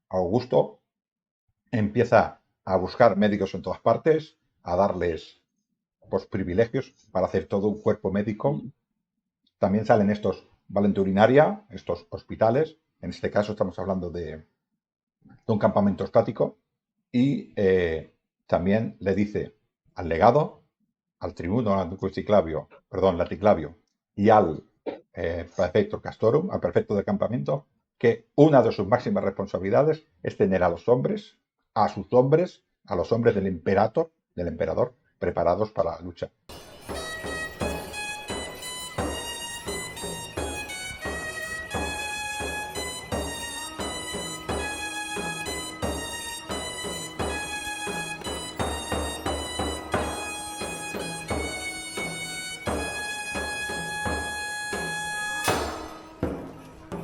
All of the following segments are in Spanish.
Augusto empieza a buscar médicos en todas partes, a darles pues, privilegios para hacer todo un cuerpo médico. También salen estos valenturinaria, estos hospitales. En este caso estamos hablando de un campamento estático. Y también le dice al legado, al tribuno Laticlavio y al prefecto Castorum, al prefecto de campamento, que una de sus máximas responsabilidades es tener a los hombres, a los hombres del emperador, preparados para la lucha.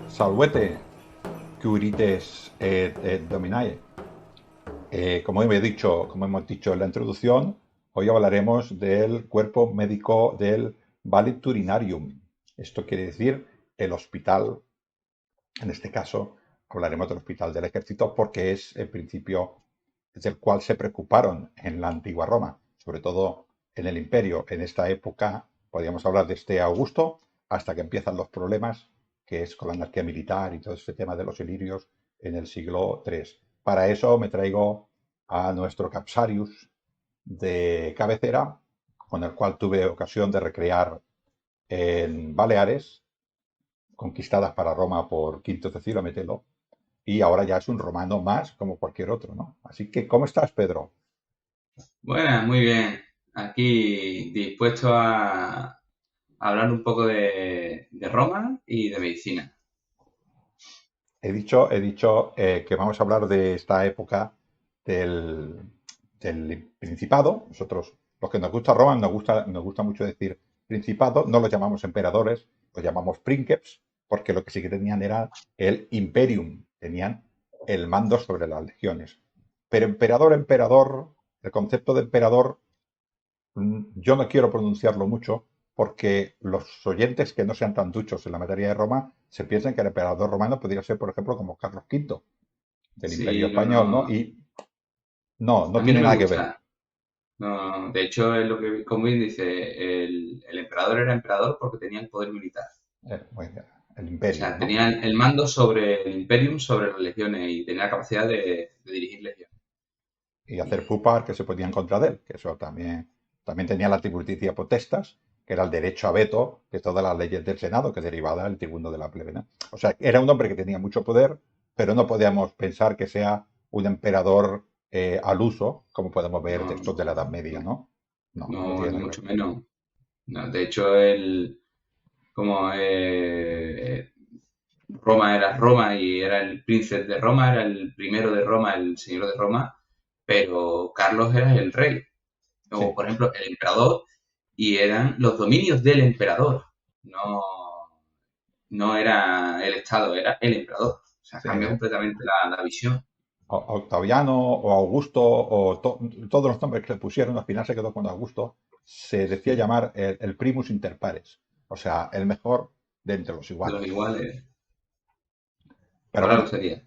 Salvete, Curites Dominae. Como hemos dicho en la introducción, hoy hablaremos del cuerpo médico del Valiturinarium. Esto quiere decir el hospital. En este caso, hablaremos del hospital del ejército porque es el principio del cual se preocuparon en la antigua Roma, sobre todo en el imperio. En esta época, podríamos hablar de este Augusto, hasta que empiezan los problemas, que es con la anarquía militar y todo este tema de los ilirios en el siglo III. Para eso me traigo a nuestro Capsarius de cabecera, con el cual tuve ocasión de recrear en Baleares, conquistadas para Roma por Quinto Cecilio Metelo, y ahora ya es un romano más como cualquier otro, ¿no? Así que, ¿cómo estás, Pedro? Buenas, muy bien. Aquí dispuesto a hablar un poco de Roma y de medicina. He dicho que vamos a hablar de esta época del, del Principado. Nosotros, los que nos gusta Roma, nos gusta mucho decir Principado. No los llamamos emperadores, los llamamos princeps, porque lo que sí que tenían era el imperium, tenían el mando sobre las legiones. Pero emperador, el concepto de emperador, yo no quiero pronunciarlo mucho porque los oyentes que no sean tan duchos en la materia de Roma se piensan que el emperador romano podría ser, por ejemplo, como Carlos V del Imperio Sí, no, Español, ¿no? no. Y no, no A mí no tiene me nada que ver. gusta. No, de hecho, es lo que, como bien dice, el emperador era emperador porque tenía el poder militar. Bueno, el O Imperium, sea, ¿no? tenía el mando sobre el imperium, sobre las legiones y tenía la capacidad de dirigir legiones. Y hacer Y pupar que se podía en contra de él, que eso también tenía la tributicia potestas, que era el derecho a veto de todas las leyes del Senado, que derivaba del tribuno de la plebe, ¿no? O sea, era un hombre que tenía mucho poder, pero no podíamos pensar que sea un emperador al uso, como podemos ver no, textos de la Edad Media, ¿no? No, no no, tiene ni nada que ver. mucho menos. No, de hecho, como Roma era Roma y era el príncipe de Roma, era el primero de Roma, el señor de Roma, pero Carlos era el rey, o Sí, por ejemplo el emperador, y eran los dominios del emperador, no, no era el Estado, era el emperador. O sea, sí. cambia completamente la visión. Octaviano o Augusto o todos los nombres que le pusieron, al final se quedó con Augusto, se decía Sí, llamar el primus inter pares, o sea, el mejor de entre los de los iguales. iguales, Pero por algo bueno, sería.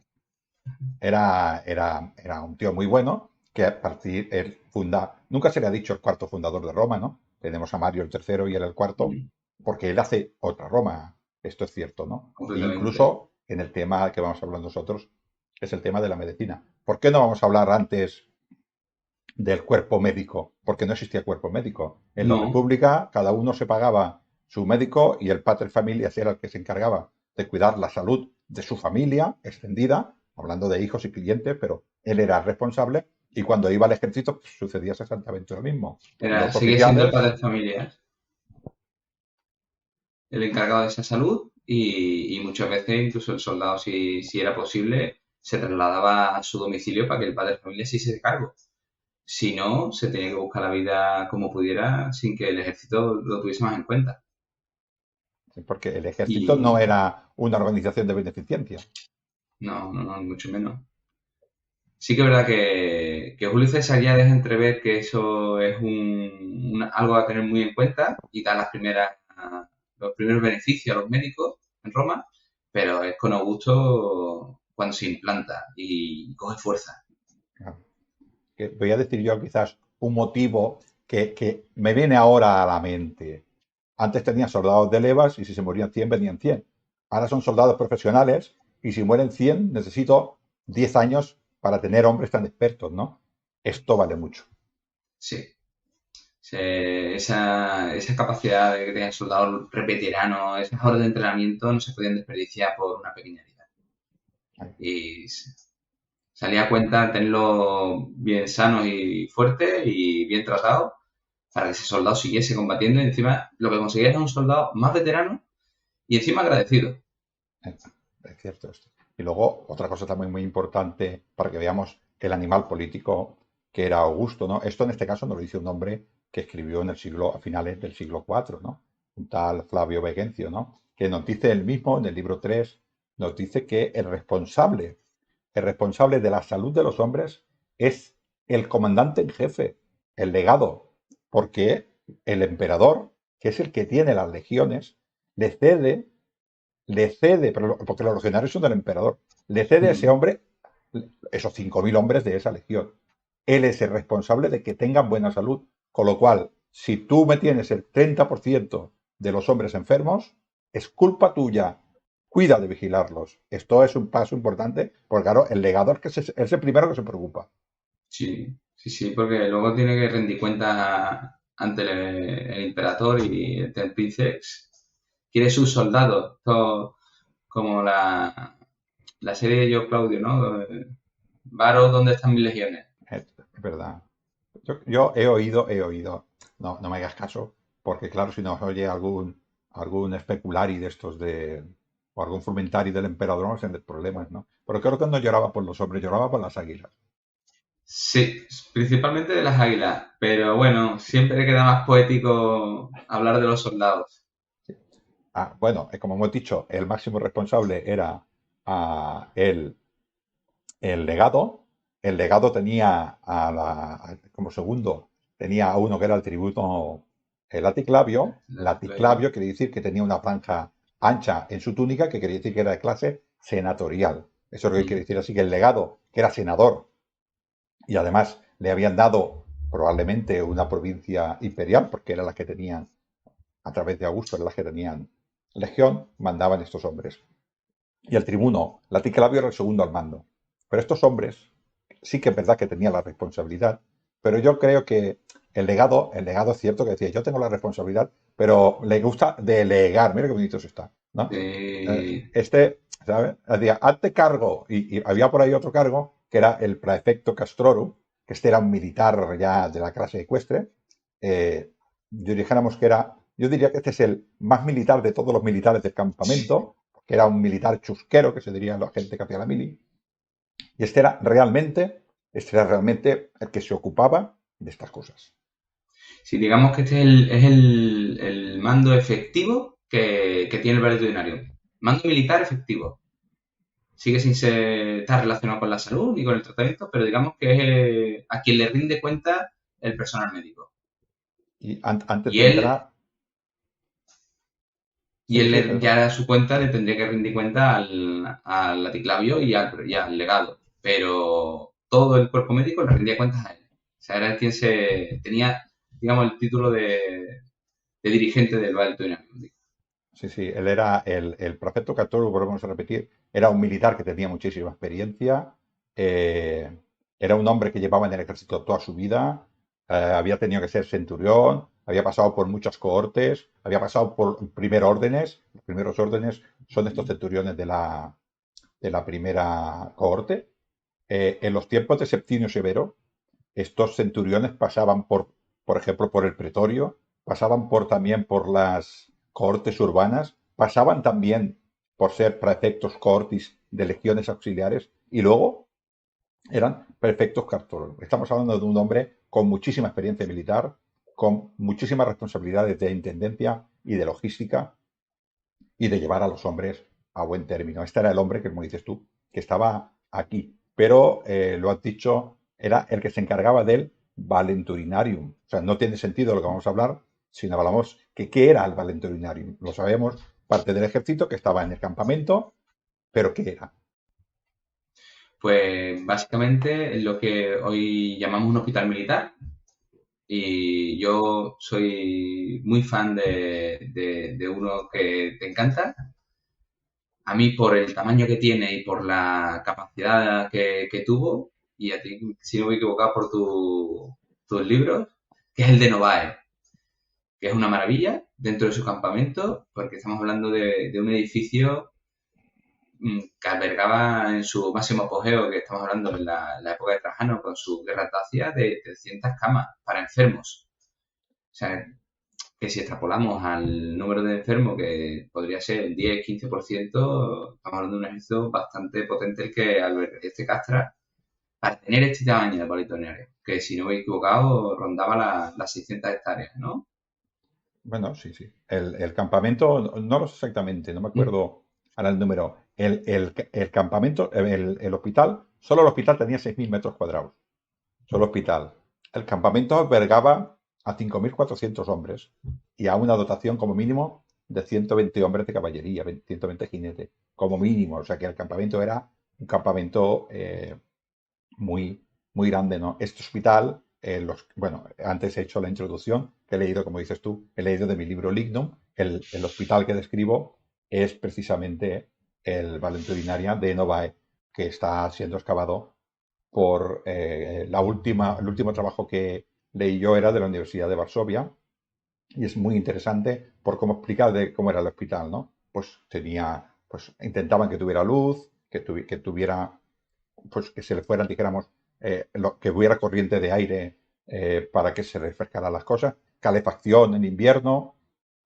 era un tío muy bueno que a partir, él funda, nunca se le ha dicho el cuarto fundador de Roma, ¿no? Tenemos a Mario el tercero y él el cuarto, Mm, porque él hace otra Roma, esto es cierto, ¿no? E completamente. incluso en el tema que vamos a hablar nosotros, que es el tema de la medicina. ¿Por qué no vamos a hablar antes del cuerpo médico? Porque no existía cuerpo médico. En la No, República cada uno se pagaba su médico y el pater familias era el que se encargaba de cuidar la salud de su familia extendida, hablando de hijos y clientes, pero él era el responsable y cuando iba al ejército pues, sucedía exactamente lo mismo. era, Los seguía siendo el padre oficiales, de familia, el encargado de esa salud y muchas veces incluso el soldado, si era posible, se trasladaba a su domicilio para que el padre de familia se hiciese cargo. Si no, se tenía que buscar la vida como pudiera sin que el ejército lo tuviese más en cuenta. porque el ejército no Y era una organización de beneficencia. no, no, no, ni mucho menos. Sí que es verdad que Julio César ya deja entrever que eso es algo a tener muy en cuenta y da los primeros beneficios a los médicos en Roma, pero es con Augusto cuando se implanta y coge fuerza. Claro. Que voy a decir yo quizás un motivo que me viene ahora a la mente. Antes tenía soldados de levas y si se morían 100 venían 100. Ahora son soldados profesionales y si mueren 100 necesito 10 años para tener hombres tan expertos, ¿no? Esto vale mucho. Sí. Esa capacidad de que tengan soldados veteranos, esas horas de entrenamiento no se podían desperdiciar por una pequeña herida. Y salía a cuenta tenerlos bien sanos y fuertes y bien tratados para que ese soldado siguiese combatiendo y encima lo que conseguía era un soldado más veterano y encima agradecido. Es cierto esto. Y luego, otra cosa también muy importante para que veamos el animal político que era Augusto, ¿no? Esto en este caso no lo dice un hombre que escribió en el siglo, a finales del siglo IV, ¿no? Un tal Flavio Vegencio, ¿no? Que nos dice él mismo en el libro 3, nos dice que el responsable de la salud de los hombres es el comandante en jefe, el legado, porque el emperador, que es el que tiene las legiones, le cede porque los legionarios son del emperador, le cede a ese hombre esos 5.000 hombres de esa legión. Él es el responsable de que tengan buena salud. Con lo cual, si tú me tienes el 30% de los hombres enfermos, es culpa tuya. Cuida de vigilarlos. Esto es un paso importante, porque claro, el legado es el primero que se preocupa. Sí, sí, sí, porque luego tiene que rendir cuentas ante el emperador y el princeps. Quiere sus soldados, todo como la serie de Yo Claudio, ¿no? Varo, ¿dónde están mis legiones? Es verdad. Yo he oído, no, no me hagas caso, porque claro, si nos oye algún especulari de estos o algún frumentari del emperador, vamos a tener problemas, ¿no? Pero creo que no lloraba por los hombres, lloraba por las águilas. Sí, principalmente de las águilas, pero bueno, siempre queda más poético hablar de los soldados. Bueno, como hemos dicho, el máximo responsable era el legado. El legado tenía como segundo, tenía a uno que era el tributo, el laticlavio. Laticlavio quiere decir que tenía una franja ancha en su túnica, que quería decir que era de clase senatorial. Eso es lo que quiere decir así que el legado, que era senador, y además le habían dado probablemente una provincia imperial, porque era la que tenían, a través de Augusto, era la que tenían legión, mandaban estos hombres. Y el tribuno Laticlavio era el segundo al mando. Pero estos hombres sí que es verdad que tenían la responsabilidad, pero yo creo que el legado es cierto que decía, yo tengo la responsabilidad, pero le gusta delegar, mira qué bonito eso está, ¿no? Eh, ¿Sabes? Decía, hazte cargo, y había por ahí otro cargo, que era el praefecto castrorum, que este era un militar ya de la clase ecuestre, yo diría que este es el más militar de todos los militares del campamento, que era un militar chusquero, que se diría la gente que hacía la mili, y este era realmente el que se ocupaba de estas cosas. si digamos que este es el mando efectivo que tiene el valetudinario. Mando militar efectivo. Sigue sin estar relacionado con la salud ni con el tratamiento, pero digamos que es a quien le rinde cuenta el personal médico. Y antes Y de él, entrar, y sí, sí, él perdón. ya a su cuenta le tendría que rendir cuenta al laticlavio y al legado. Pero todo el cuerpo médico le rendía cuentas a él. O sea, era quien tenía, digamos, el título de dirigente del valetudinario. Sí, sí, él era el prefecto Castoro, volvemos a repetir, era un militar que tenía muchísima experiencia, eh, era un hombre que llevaba en el ejército toda su vida, había tenido que ser centurión, había pasado por muchas cohortes, había pasado por los primeros órdenes son estos centuriones de la primera cohorte. En los tiempos de Septimio Severo, estos centuriones pasaban por ejemplo, por el pretorio, pasaban también por las cohortes urbanas, pasaban también por ser prefectos cohortis de legiones auxiliares y luego eran prefectos cartólogos. Estamos hablando de un hombre con muchísima experiencia militar, con muchísimas responsabilidades de intendencia y de logística y de llevar a los hombres a buen término. Este era el hombre que, como dices tú, que estaba aquí. Pero lo has dicho, era el que se encargaba del Valenturinarium. O sea, no tiene sentido lo que vamos a hablar si no hablamos que qué era el Valenturinarium. Lo sabemos, parte del ejército que estaba en el campamento, pero ¿qué era? Pues básicamente es lo que hoy llamamos un hospital militar. Y yo soy muy fan de uno que te encanta. A mí por el tamaño que tiene y por la capacidad que tuvo, y a ti, si no me he equivocado, por tus libros, que es el de Novae, que es una maravilla dentro de su campamento, porque estamos hablando de un edificio que albergaba en su máximo apogeo, que estamos hablando en la época de Trajano, con su guerra dacia, de 300 camas para enfermos. O sea, que si extrapolamos al número de enfermos, que podría ser el 10-15%, estamos hablando de un ejército bastante potente el que alberga este Castra para tener este tamaño de politoneario, que si no me he equivocado rondaba las 600 hectáreas, ¿no? Bueno, sí, sí. El campamento, no lo sé exactamente, no me acuerdo ahora el número. El campamento, el hospital, solo el hospital tenía 6.000 metros cuadrados. Solo hospital. El campamento albergaba a 5.400 hombres y a una dotación como mínimo de 120 hombres de caballería, 120 jinetes, como mínimo. O sea que el campamento era un campamento muy, muy grande, ¿no? Este hospital, bueno, antes he hecho la introducción, que he leído, como dices tú, he leído de mi libro Lignum. El hospital que describo es precisamente el Valentudinaria de Novae, que está siendo excavado por el último trabajo que leí yo era de la Universidad de Varsovia y es muy interesante por cómo explica de cómo era el hospital, ¿no? Pues tenía, pues intentaban que tuviera luz, que tuviera, pues que se le fueran, dijéramos, que hubiera corriente de aire para que se refrescaran las cosas, calefacción en invierno,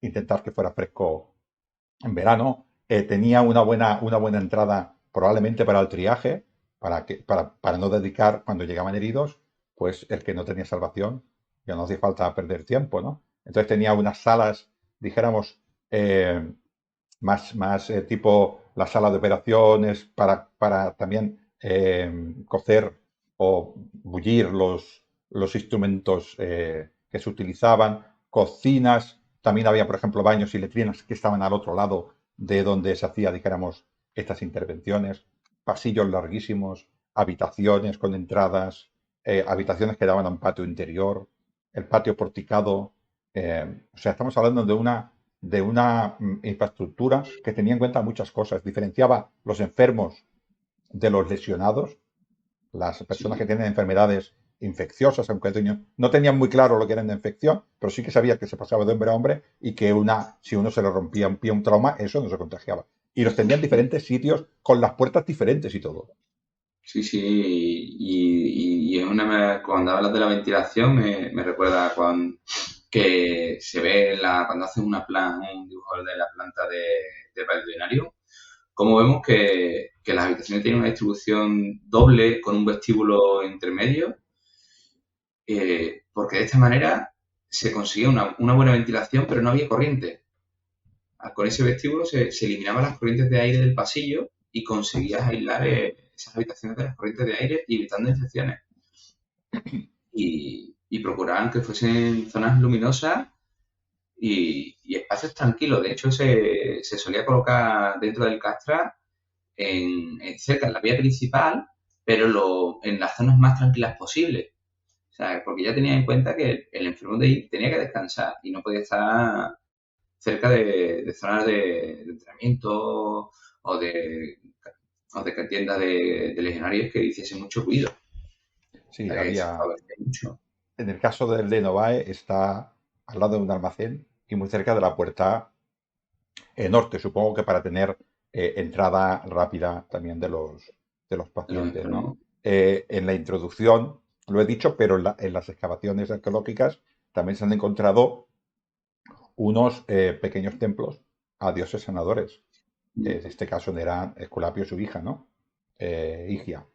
intentar que fuera fresco en verano. Tenía una buena entrada probablemente para el triaje, para no dedicar cuando llegaban heridos, pues el que no tenía salvación, ya no hacía falta perder tiempo, ¿no? Entonces tenía unas salas, dijéramos, eh, más tipo la sala de operaciones para también cocer o bullir los instrumentos que se utilizaban, cocinas, también había, por ejemplo, baños y letrinas que estaban al otro lado de donde se hacía, dijéramos, estas intervenciones, pasillos larguísimos, habitaciones con entradas, habitaciones que daban a un patio interior, el patio porticado. O sea, estamos hablando de una infraestructura que tenía en cuenta muchas cosas. Diferenciaba los enfermos de los lesionados, las personas que Sí, tienen enfermedades infecciosas, aunque no tenían muy claro lo que era una infección, pero sí que sabía que se pasaba de hombre a hombre y que si uno se le rompía un pie, un trauma, eso no se contagiaba. Y los tenían en diferentes sitios, con las puertas diferentes y todo. sí, sí, y es cuando hablas de la ventilación me recuerda que se ve cuando hacen un dibujo de la planta de Valdenario, como vemos que las habitaciones tienen una distribución doble con un vestíbulo entre medio, porque de esta manera se conseguía una buena ventilación, pero no había corriente. Con ese vestíbulo se eliminaban las corrientes de aire del pasillo y conseguías aislar esas habitaciones de las corrientes de aire, evitando infecciones. Y procuraban que fuesen zonas luminosas y espacios tranquilos. De hecho, se solía colocar dentro del Castra cerca de la vía principal, pero en las zonas más tranquilas posibles. O sea, porque ya tenía en cuenta que el enfermo de ahí tenía que descansar y no podía estar cerca de zonas de entrenamiento o de, o de tiendas de legionarios que hiciesen mucho ruido. O Sí, sea, que se había. favorecía mucho. En el caso del de Novae está al lado de un almacén y muy cerca de la puerta norte, supongo que para tener entrada rápida también de los De los pacientes, ¿no? enfermos. En la introducción lo he dicho, pero en las excavaciones arqueológicas también se han encontrado unos pequeños templos a dioses sanadores. En este caso eran Esculapio, su hija, ¿no? Higia.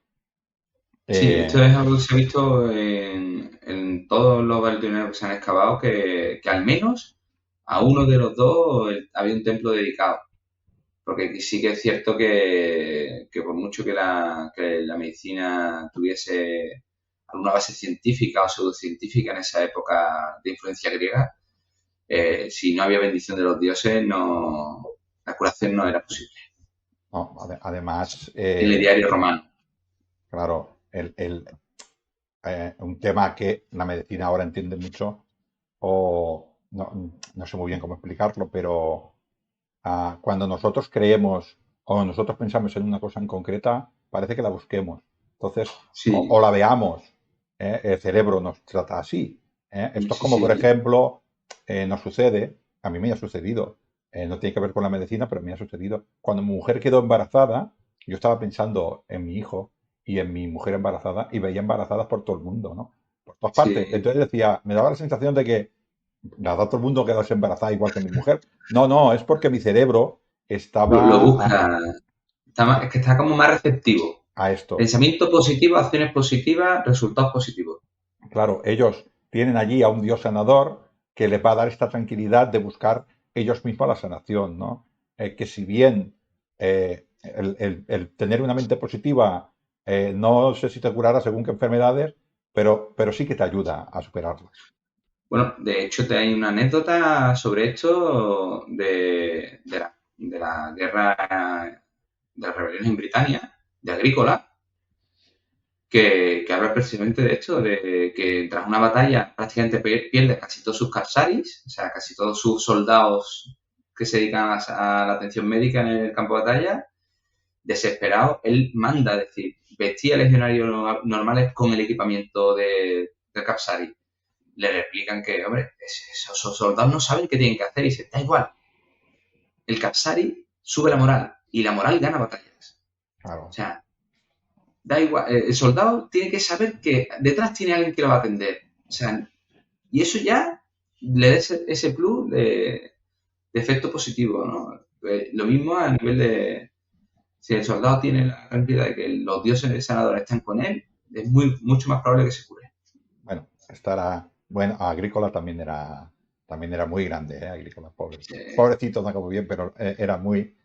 Sí, esto Eh, es algo que se ha visto en todos los bariloneos que se han excavado, que al menos a uno de los dos había un templo dedicado. Porque sí que es cierto que por mucho que la medicina tuviese alguna base científica o pseudocientífica en esa época de influencia griega, si no había bendición de los dioses, la curación no era posible. no, además, En el diario romano. claro, un tema que la medicina ahora entiende mucho, o no sé muy bien cómo explicarlo, pero cuando nosotros creemos o nosotros pensamos en una cosa en concreta, parece que la busquemos. Entonces, o Sí, la veamos, el cerebro nos trata así. Esto es sí, como, por sí, ejemplo, nos sucede, a mí me ha sucedido, no tiene que ver con la medicina, pero me ha sucedido. Cuando mi mujer quedó embarazada, yo estaba pensando en mi hijo y en mi mujer embarazada y veía embarazadas por todo el mundo, ¿no? Por todas partes. sí. Entonces decía, me daba la sensación de que nada, todo el mundo quedarse embarazada igual que mi mujer. No, no, es porque mi cerebro Lo estaba busca, es que está como más receptivo. a esto. Pensamiento positivo, acciones positivas, resultados positivos. Claro, ellos tienen allí a un Dios sanador que les va a dar esta tranquilidad de buscar ellos mismos la sanación, ¿no? Que si bien el tener una mente positiva no sé si te curará según qué enfermedades, pero sí que te ayuda a superarlas. Bueno, de hecho, te hay una anécdota sobre esto de la guerra de las rebeliones en Britania, de Agrícola, que habla precisamente de esto, de que tras una batalla prácticamente pierde casi todos sus capsaris, o sea, casi todos sus soldados que se dedican a la atención médica en el campo de batalla. Desesperado, él manda, es decir, vestía legionarios normales con el equipamiento de Capsari. Le replican que, hombre, esos soldados no saben qué tienen que hacer y dice, da igual, el Capsari sube la moral y la moral gana batallas. O Claro. sea, da igual, el soldado tiene que saber que detrás tiene alguien que lo va a atender. O sea, y eso ya le da ese plus de efecto positivo, ¿no? Lo mismo a nivel de, si el soldado tiene la tranquilidad de que los dioses sanadores están con él, es mucho más probable que se cure. Bueno, estará. Bueno, Agrícola también era muy grande, Agrícola, pobre. Sí. Pobrecito, no acabó bien, pero era muy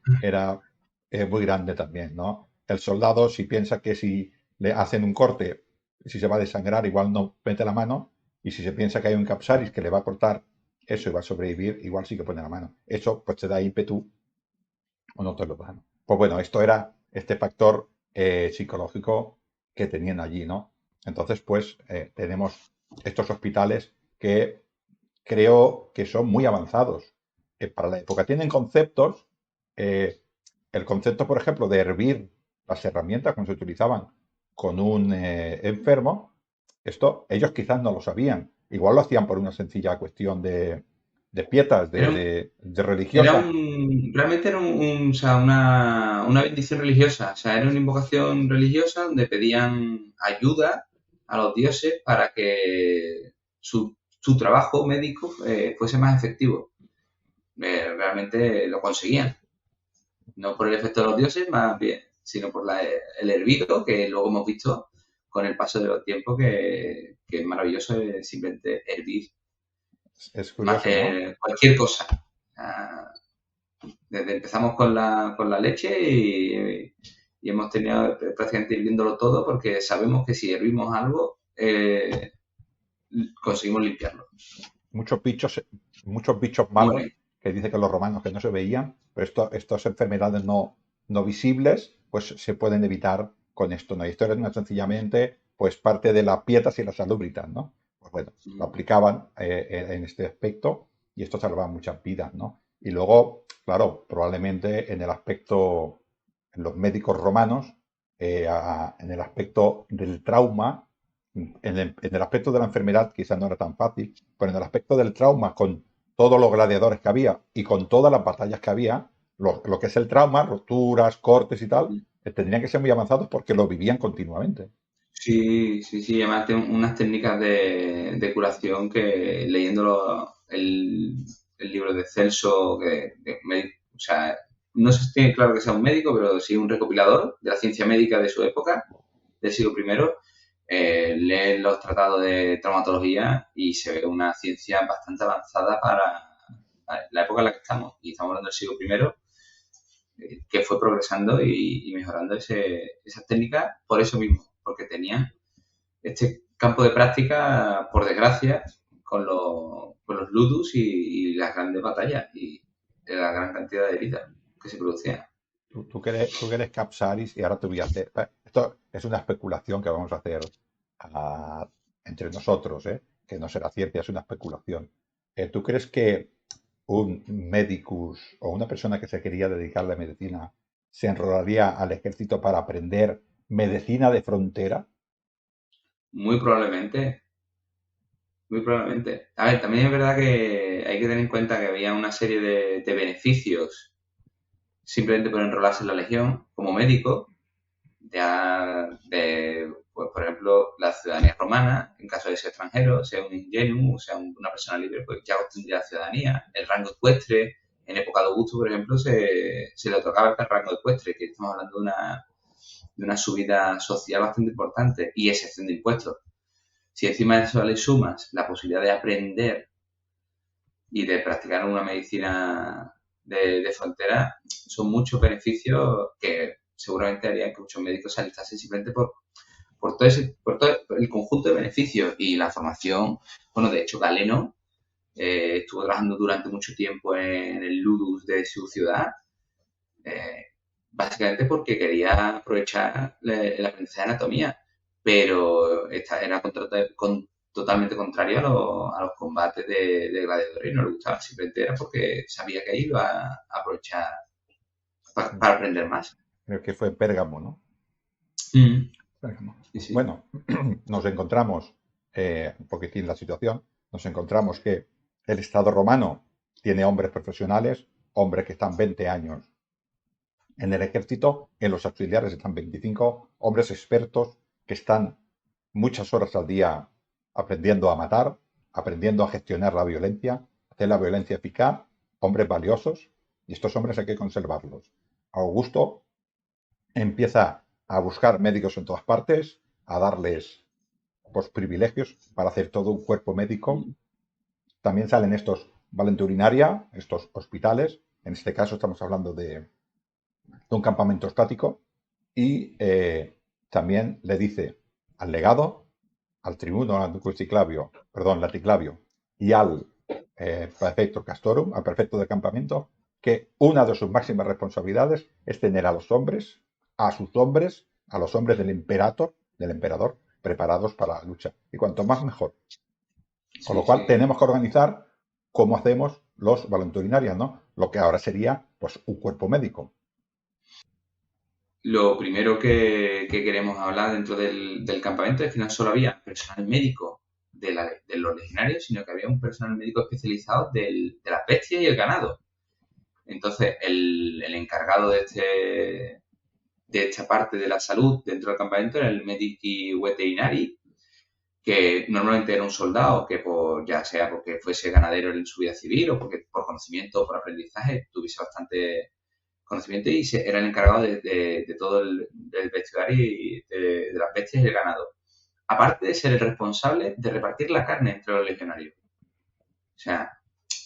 grande también, ¿no? El soldado, si piensa que si le hacen un corte, si se va a desangrar, igual no mete la mano, y si se piensa que hay un capsaris que le va a cortar eso y va a sobrevivir, igual sí que pone la mano. Eso pues te da ímpetu o no te lo dan. Pues bueno, esto era este factor psicológico que tenían allí, ¿no? Entonces, pues tenemos estos hospitales que creo que son muy avanzados para la época. Tienen conceptos, eh, el concepto, por ejemplo, de hervir las herramientas cuando se utilizaban con un enfermo, esto ellos quizás no lo sabían. Igual lo hacían por una sencilla cuestión de pietas, Era, de era religiosa. realmente era o sea, una bendición religiosa, o sea, era una invocación religiosa donde pedían ayuda a los dioses para que su trabajo médico fuese más efectivo. Realmente lo conseguían, no por el efecto de los dioses, más bien, sino por el hervido, que luego hemos visto con el paso de los tiempos que es maravilloso simplemente hervir Es curioso, ¿no? cualquier cosa. Ah, empezamos con la leche y hemos tenido prácticamente hirviéndolo todo porque sabemos que si hervimos algo conseguimos limpiarlo. Muchos bichos, muchos bichos malos Muere. que dice que los romanos que no se veían, pero estas enfermedades no visibles, pues se pueden evitar con esto, ¿no? Y esto era sencillamente, pues parte de las pietas y las salubritas, ¿no? Pues bueno, lo aplicaban en este aspecto y esto salvaba muchas vidas, ¿no? Y luego, claro, probablemente en el aspecto, en los médicos romanos, en el aspecto del trauma, en el aspecto de la enfermedad quizás no era tan fácil, pero en el aspecto del trauma, con todos los gladiadores que había y con todas las batallas que había, lo que es el trauma, rupturas, cortes y tal, tendrían que ser muy avanzados porque lo vivían continuamente. Sí, sí, sí, además tiene unas técnicas de curación que leyéndolo el libro de Celso, o sea, no sé si tiene claro que sea un médico, pero sí un recopilador de la ciencia médica de su época, del siglo primero, lee los tratados de traumatología y se ve una ciencia bastante avanzada para la época en la que estamos. Y estamos hablando del siglo primero, que fue progresando y mejorando esas técnicas por eso mismo, porque tenían este campo de práctica, por desgracia, con los ludus y las grandes batallas y la gran cantidad de heridas que se producían. Tú que eres Capsaris y ahora te voy a hacer. Esto, es una especulación que vamos a hacer ah, entre nosotros, ¿eh? Que no será cierta, es una especulación. ¿Tú crees que un medicus o una persona que se quería dedicar a la medicina se enrolaría al ejército para aprender medicina de frontera? Muy probablemente, muy probablemente. A ver, también es verdad que hay que tener en cuenta que había una serie de beneficios simplemente por enrolarse en la Legión como médico, ya de, pues, por ejemplo, la ciudadanía romana, en caso de ser extranjero, sea un ingenuo, sea una persona libre, pues ya obtendría la ciudadanía. El rango ecuestre, en época de Augusto, por ejemplo, se le otorgaba el rango ecuestre, que estamos hablando de una subida social bastante importante y excepción de impuestos. Si encima de eso le sumas la posibilidad de aprender y de practicar una medicina de frontera, son muchos beneficios que seguramente harían que muchos médicos se alistasen simplemente por todo el conjunto de beneficios y la formación. Bueno, de hecho, Galeno estuvo trabajando durante mucho tiempo en el Ludus de su ciudad, eh, básicamente porque quería aprovechar el aprendizaje de anatomía, pero esta era totalmente contrario a los combates de gladiadores y no le gustaba, simplemente era porque sabía que ahí iba a aprovechar para aprender más. Creo que fue en Pérgamo, ¿no? Mm, Pérgamo. sí, sí. Bueno, nos encontramos, un poquitín la situación, nos encontramos que el Estado romano tiene hombres profesionales, hombres que están 20 años en el ejército, en los auxiliares están 25 hombres expertos que están muchas horas al día aprendiendo a matar, aprendiendo a gestionar la violencia, hacer la violencia eficaz, hombres valiosos, y estos hombres hay que conservarlos. Augusto empieza a buscar médicos en todas partes, a darles pues, privilegios para hacer todo un cuerpo médico. Mm. También salen estos valenturinaria, estos hospitales. En este caso estamos hablando de un campamento estático. Y también le dice al legado, al tribuno Laticlavio y al prefecto Castorum, al prefecto de campamento, que una de sus máximas responsabilidades es tener a los hombres, a los hombres del emperador, preparados para la lucha. Y cuanto más mejor. Con lo Sí, cual sí. tenemos que organizar cómo hacemos los valenturinarios, ¿no? Lo que ahora sería pues un cuerpo médico. Lo primero que queremos hablar dentro del campamento es que no solo había personal médico de los legionarios, sino que había un personal médico especializado de las bestias y el ganado. Entonces, el encargado de esta parte de la salud dentro del campamento era el medici veterinari, que normalmente era un soldado que ya sea porque fuese ganadero en su vida civil o porque por conocimiento o por aprendizaje tuviese bastante conocimiento y era el encargado de todo el vestuario y de las bestias y el ganado. Aparte de ser el responsable de repartir la carne entre los legionarios. O sea,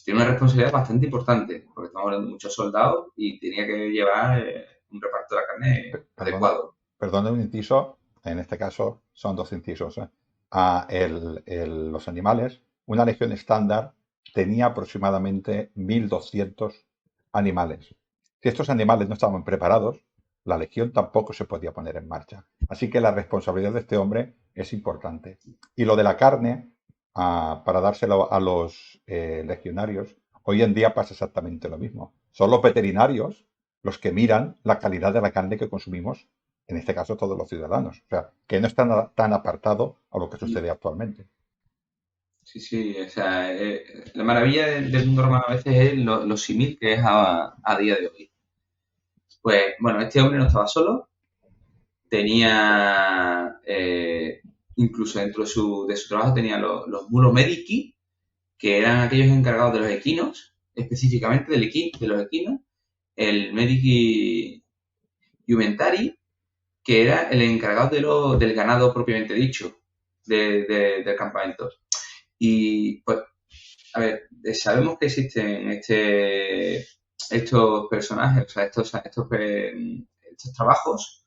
tiene una responsabilidad bastante importante, porque estamos hablando de muchos soldados y tenía que llevar un reparto de la carne Perdona, adecuado. perdona un inciso, en este caso son dos incisos. Los animales, una legión estándar tenía aproximadamente 1.200 animales. Si estos animales no estaban preparados, la legión tampoco se podía poner en marcha. Así que la responsabilidad de este hombre es importante. Y lo de la carne, para dárselo a los legionarios, hoy en día pasa exactamente lo mismo. Son los veterinarios los que miran la calidad de la carne que consumimos, en este caso todos los ciudadanos. O sea, que no está tan apartado a lo que sucede actualmente. Sí, sí, o sea, la maravilla del mundo romano a veces es lo simil que es a día de hoy. Pues bueno, este hombre no estaba solo, tenía, incluso dentro de su trabajo, tenía los mulos medici, que eran aquellos encargados de los equinos, específicamente de los equinos, el medici iumentari, que era el encargado del ganado propiamente dicho, del campamento. Y pues, a ver, sabemos que existen estos personajes, o sea, estos trabajos,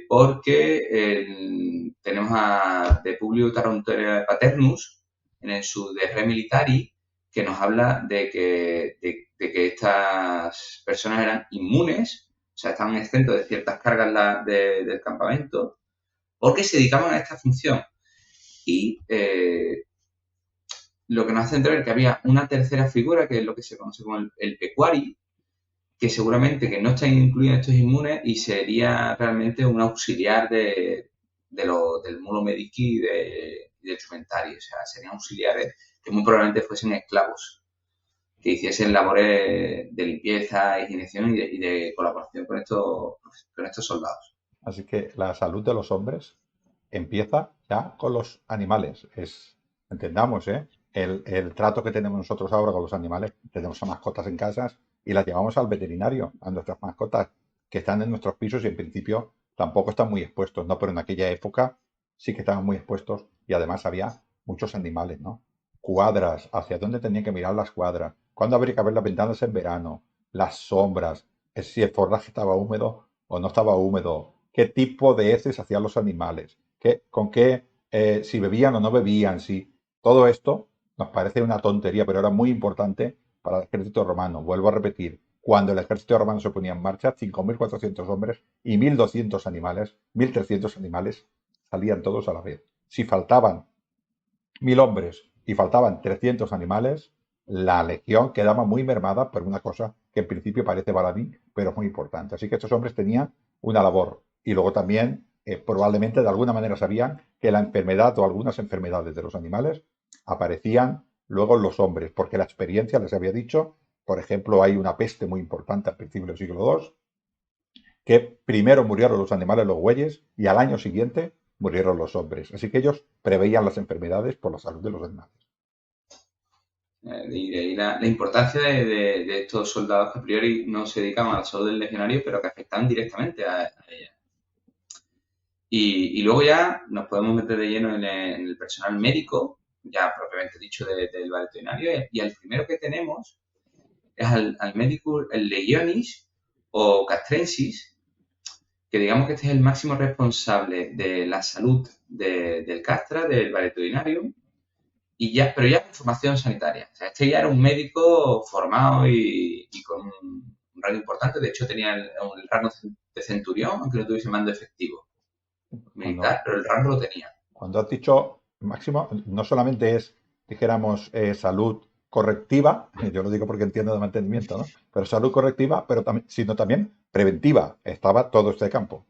porque tenemos de Publio Taruntere Paternus en su De Re Militari, que nos habla de que estas personas eran inmunes sea, estaban exentos de ciertas cargas del campamento, porque se dedicaban a esta función. Y lo que nos hace entender que había una tercera figura, que es lo que se conoce como el pecuari, que seguramente que no está incluido en estos inmunes y sería realmente un auxiliar del mulo medici y del chumentario. O sea, serían auxiliares que muy probablemente fuesen esclavos, que hiciesen labores de limpieza, higienización y de colaboración con estos soldados. Así que la salud de los hombres empieza ya con los animales. Entendamos, ¿eh? El trato que tenemos nosotros ahora con los animales, tenemos a mascotas en casas y las llevamos al veterinario, a nuestras mascotas que están en nuestros pisos y en principio tampoco están muy expuestos, ¿no? Pero en aquella época sí que estaban muy expuestos y además había muchos animales, ¿no? Cuadras, hacia dónde tenían que mirar las cuadras, cuándo habría que abrir las ventanas en verano, las sombras, si el forraje estaba húmedo o no estaba húmedo, qué tipo de heces hacían los animales, con qué, si bebían o no bebían, si todo esto nos parece una tontería, pero era muy importante para el ejército romano. Vuelvo a repetir, cuando el ejército romano se ponía en marcha, 5.400 hombres y 1.200 animales, 1.300 animales salían todos a la vez. Si faltaban 1.000 hombres y faltaban 300 animales, la legión quedaba muy mermada por una cosa que en principio parece baladí, pero es muy importante. Así que estos hombres tenían una labor. Y luego también, probablemente de alguna manera sabían que la enfermedad o algunas enfermedades de los animales aparecían luego en los hombres, porque la experiencia les había dicho, por ejemplo, hay una peste muy importante al principio del siglo II, que primero murieron los animales, los bueyes, y al año siguiente murieron los hombres. Así que ellos preveían las enfermedades por la salud de los animales. Y de ahí la importancia de estos soldados que a priori no se dedicaban a la salud del legionario, pero que afectaban directamente a ella. Y luego ya nos podemos meter de lleno en el personal médico, ya propiamente dicho del veterinario, y el primero que tenemos es al médico, el legionis o castrensis, que digamos que este es el máximo responsable de la salud del castra, del veterinario, pero ya con formación sanitaria. O sea, este ya era un médico formado y con un rango importante. De hecho, tenía el rango de centurión, aunque no tuviese mando efectivo militar, Cuando, pero el rango lo tenía. cuando has dicho máximo, no solamente es, dijéramos, salud correctiva, yo lo digo porque entiendo de mantenimiento, ¿no? Pero salud correctiva, pero sino también preventiva. Estaba todo este campo.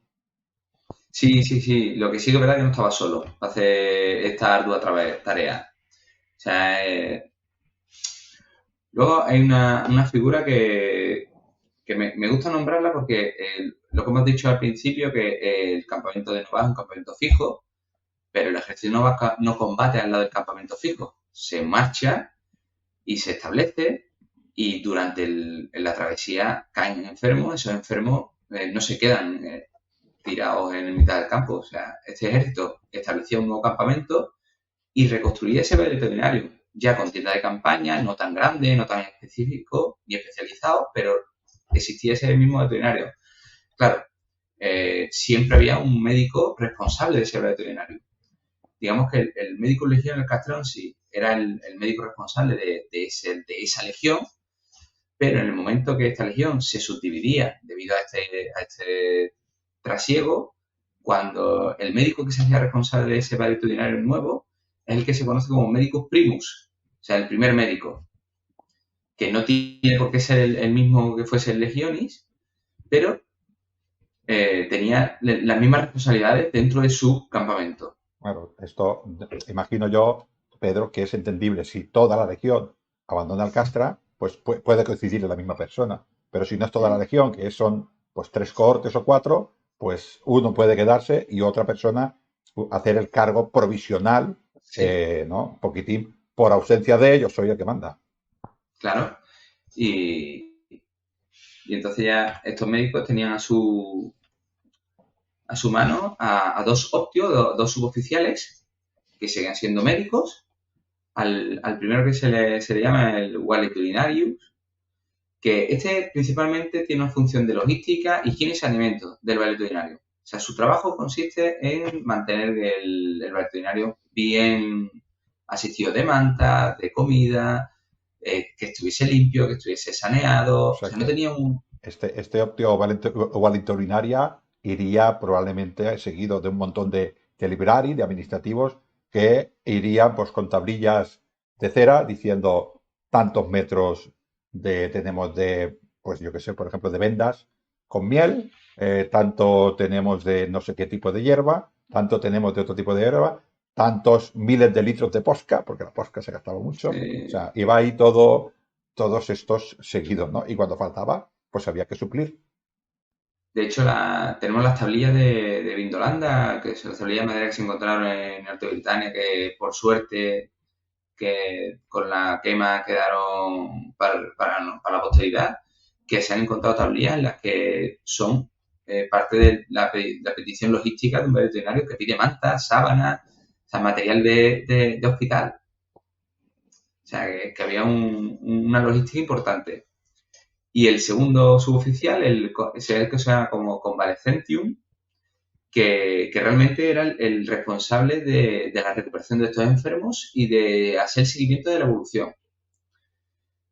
Sí, sí, sí. Lo que sí que es verdad es que no estaba solo para hacer esta ardua tarea. O sea, luego hay una figura que me gusta nombrarla porque lo que hemos dicho al principio, que el campamento de Nova es un campamento fijo, pero el ejército no combate al lado del campamento fijo. Se marcha y se establece y durante la travesía caen enfermos. Esos enfermos no se quedan tirados en mitad del campo. O sea, este ejército establecía un nuevo campamento y reconstruía ese veterinario, ya con tienda de campaña, no tan grande, no tan específico ni especializado, pero existía ese mismo veterinario. Claro, siempre había un médico responsable de ese veterinario. Digamos que el médico legión, el castrón, sí, era el médico responsable de esa legión, pero en el momento que esta legión se subdividía debido a este trasiego, cuando el médico que se hacía responsable de ese veterinario nuevo es el que se conoce como médicus primus, o sea, el primer médico, que no tiene por qué ser el mismo que fuese el legionis, pero tenía las mismas responsabilidades dentro de su campamento. Bueno, esto imagino yo, Pedro, que es entendible. Si toda la legión abandona el Castra, pues puede coincidir en la misma persona. Pero si no es toda la legión, que son pues 3 cohortes o 4, pues uno puede quedarse y otra persona hacer el cargo provisional, Sí, ¿no? Un poquitín por ausencia de ellos, soy el que manda. claro. Y, y entonces ya estos médicos tenían a su mano a dos optios, dos suboficiales, que seguían siendo médicos. Al primero que se le llama el valetudinarius, que este principalmente tiene una función de logística, higiene y saneamiento del valetudinario. O sea, su trabajo consiste en mantener el valetudinario bien asistido de manta, de comida, que estuviese limpio, que estuviese O saneado. O sea sea, no que tenía un... este óptimo valenturinaria iría probablemente seguido de un montón de librari, de administrativos, que irían pues con tablillas de cera diciendo tantos metros tenemos de, pues yo qué sé, por ejemplo, de vendas con miel, tanto tenemos de no sé qué tipo de hierba, tanto tenemos de otro tipo de hierba, tantos miles de litros de posca, porque la posca se gastaba mucho. O Eh, sea, iba ahí todo, todos estos seguidos, ¿no? Y cuando faltaba, pues había que suplir. de hecho, tenemos las tablillas de Vindolanda, que son las tablillas de madera que se encontraron en Alta Britania, que por suerte que con la quema quedaron para la posteridad, que se han encontrado tablillas en las que son parte de la petición logística de un veterinario que pide mantas, sábanas, o sea, material de hospital. O sea, que había una logística importante. Y el segundo suboficial, ese que se llama como Convalescentium, que realmente era el responsable de la recuperación de estos enfermos y de hacer el seguimiento de la evolución.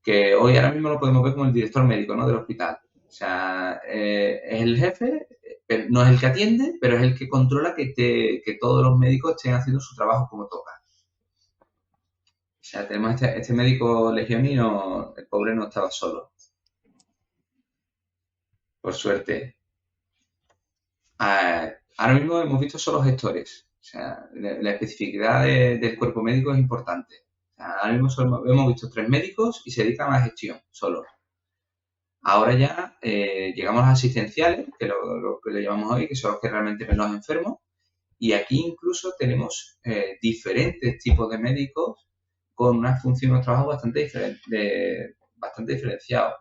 Que hoy ahora mismo lo podemos ver como el director médico, ¿no? Del hospital. O sea, es el jefe, no es el que atiende, pero es el que controla que todos los médicos estén haciendo su trabajo como toca. O sea, tenemos este médico legionino, el pobre no estaba solo, por suerte. Ahora mismo hemos visto solo gestores. O sea, la especificidad del cuerpo médico es importante. O sea, ahora mismo hemos visto 3 médicos y se dedican a la gestión, solo. Ahora ya llegamos a los asistenciales, que lo que le llamamos hoy, que son los que realmente ven los enfermos. Y aquí incluso tenemos diferentes tipos de médicos con una función de trabajo bastante diferenciados.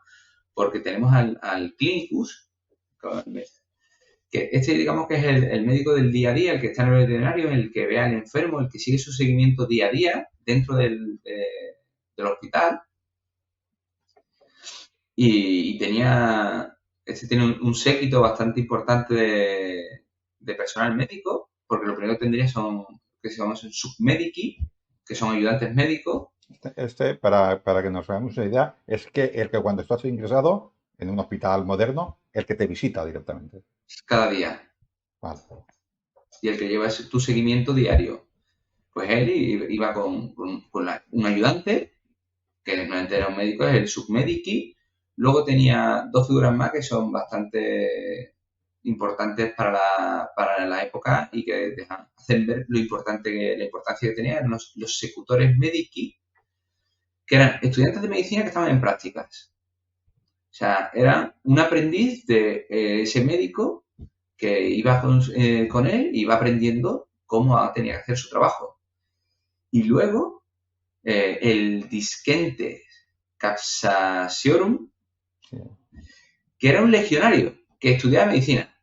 Porque tenemos al clínicus, que este digamos que es el médico del día a día, el que está en el veterinario, el que ve al enfermo, el que sigue su seguimiento día a día dentro del hospital. Y este tiene un séquito bastante importante de personal médico, porque lo primero que tendría son, que se llaman submedici, que son ayudantes médicos, Para que nos hagamos una idea, es que el que cuando estás ingresado en un hospital moderno, el que te visita directamente. cada día, Vale. y el que lleva tu seguimiento diario. Pues él iba con un ayudante, que normalmente era un médico, es el submedici. Luego tenía 2 figuras más que son bastante importantes para la época y que hacen ver la importancia que tenían los secutores medici, que eran estudiantes de medicina que estaban en prácticas. O sea, era un aprendiz de ese médico que iba con él y iba aprendiendo cómo tenía que hacer su trabajo. Y luego, el disquente Capsasiorum, Sí. que era un legionario que estudiaba medicina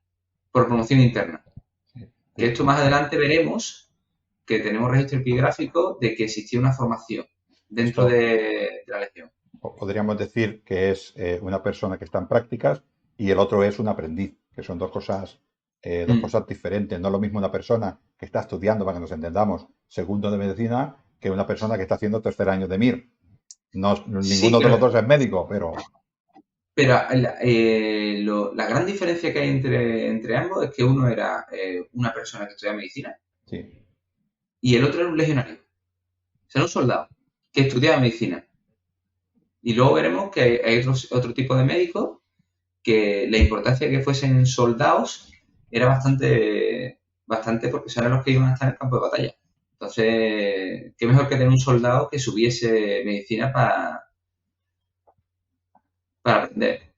por promoción interna. Sí. Que esto más adelante veremos que tenemos registro epigráfico de que existía una formación dentro Esto de la legión. podríamos decir que es una persona que está en prácticas y el otro es un aprendiz, que son dos Mm. cosas diferentes. No es lo mismo una persona que está estudiando, para que nos entendamos, segundo de medicina, que una persona que está haciendo tercer año de MIR. No, Sí, ninguno de los dos es médico, pero pero la gran diferencia que hay entre ambos es que uno era una persona que estudia medicina sí. y el otro era un legionario. O sea, era un soldado que estudiaba medicina. Y luego veremos que hay otro tipo de médicos que la importancia de que fuesen soldados era bastante porque son los que iban a estar en el campo de batalla. Entonces, qué mejor que tener un soldado que subiese medicina para aprender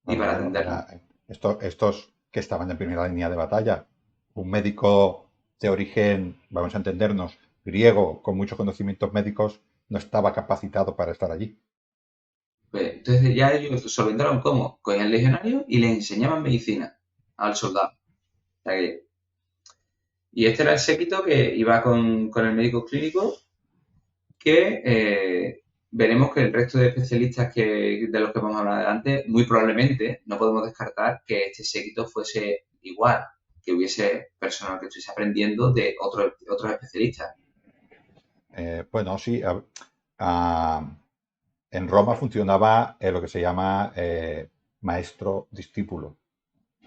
y Bueno, para claro, atendernos. estos que estaban en primera línea de batalla, un médico de origen, vamos a entendernos, griego, con muchos conocimientos médicos, no estaba capacitado para estar allí. Pues, entonces ya ellos solventaron cómo cogían legionarios y les enseñaban medicina al soldado. O sea y este era el séquito que iba con el médico clínico que veremos que el resto de especialistas de los que vamos a hablar adelante, muy probablemente no podemos descartar que este séquito fuese igual, que hubiese personal que estuviese aprendiendo de otros especialistas. Bueno, sí, en Roma funcionaba lo que se llama maestro-discípulo.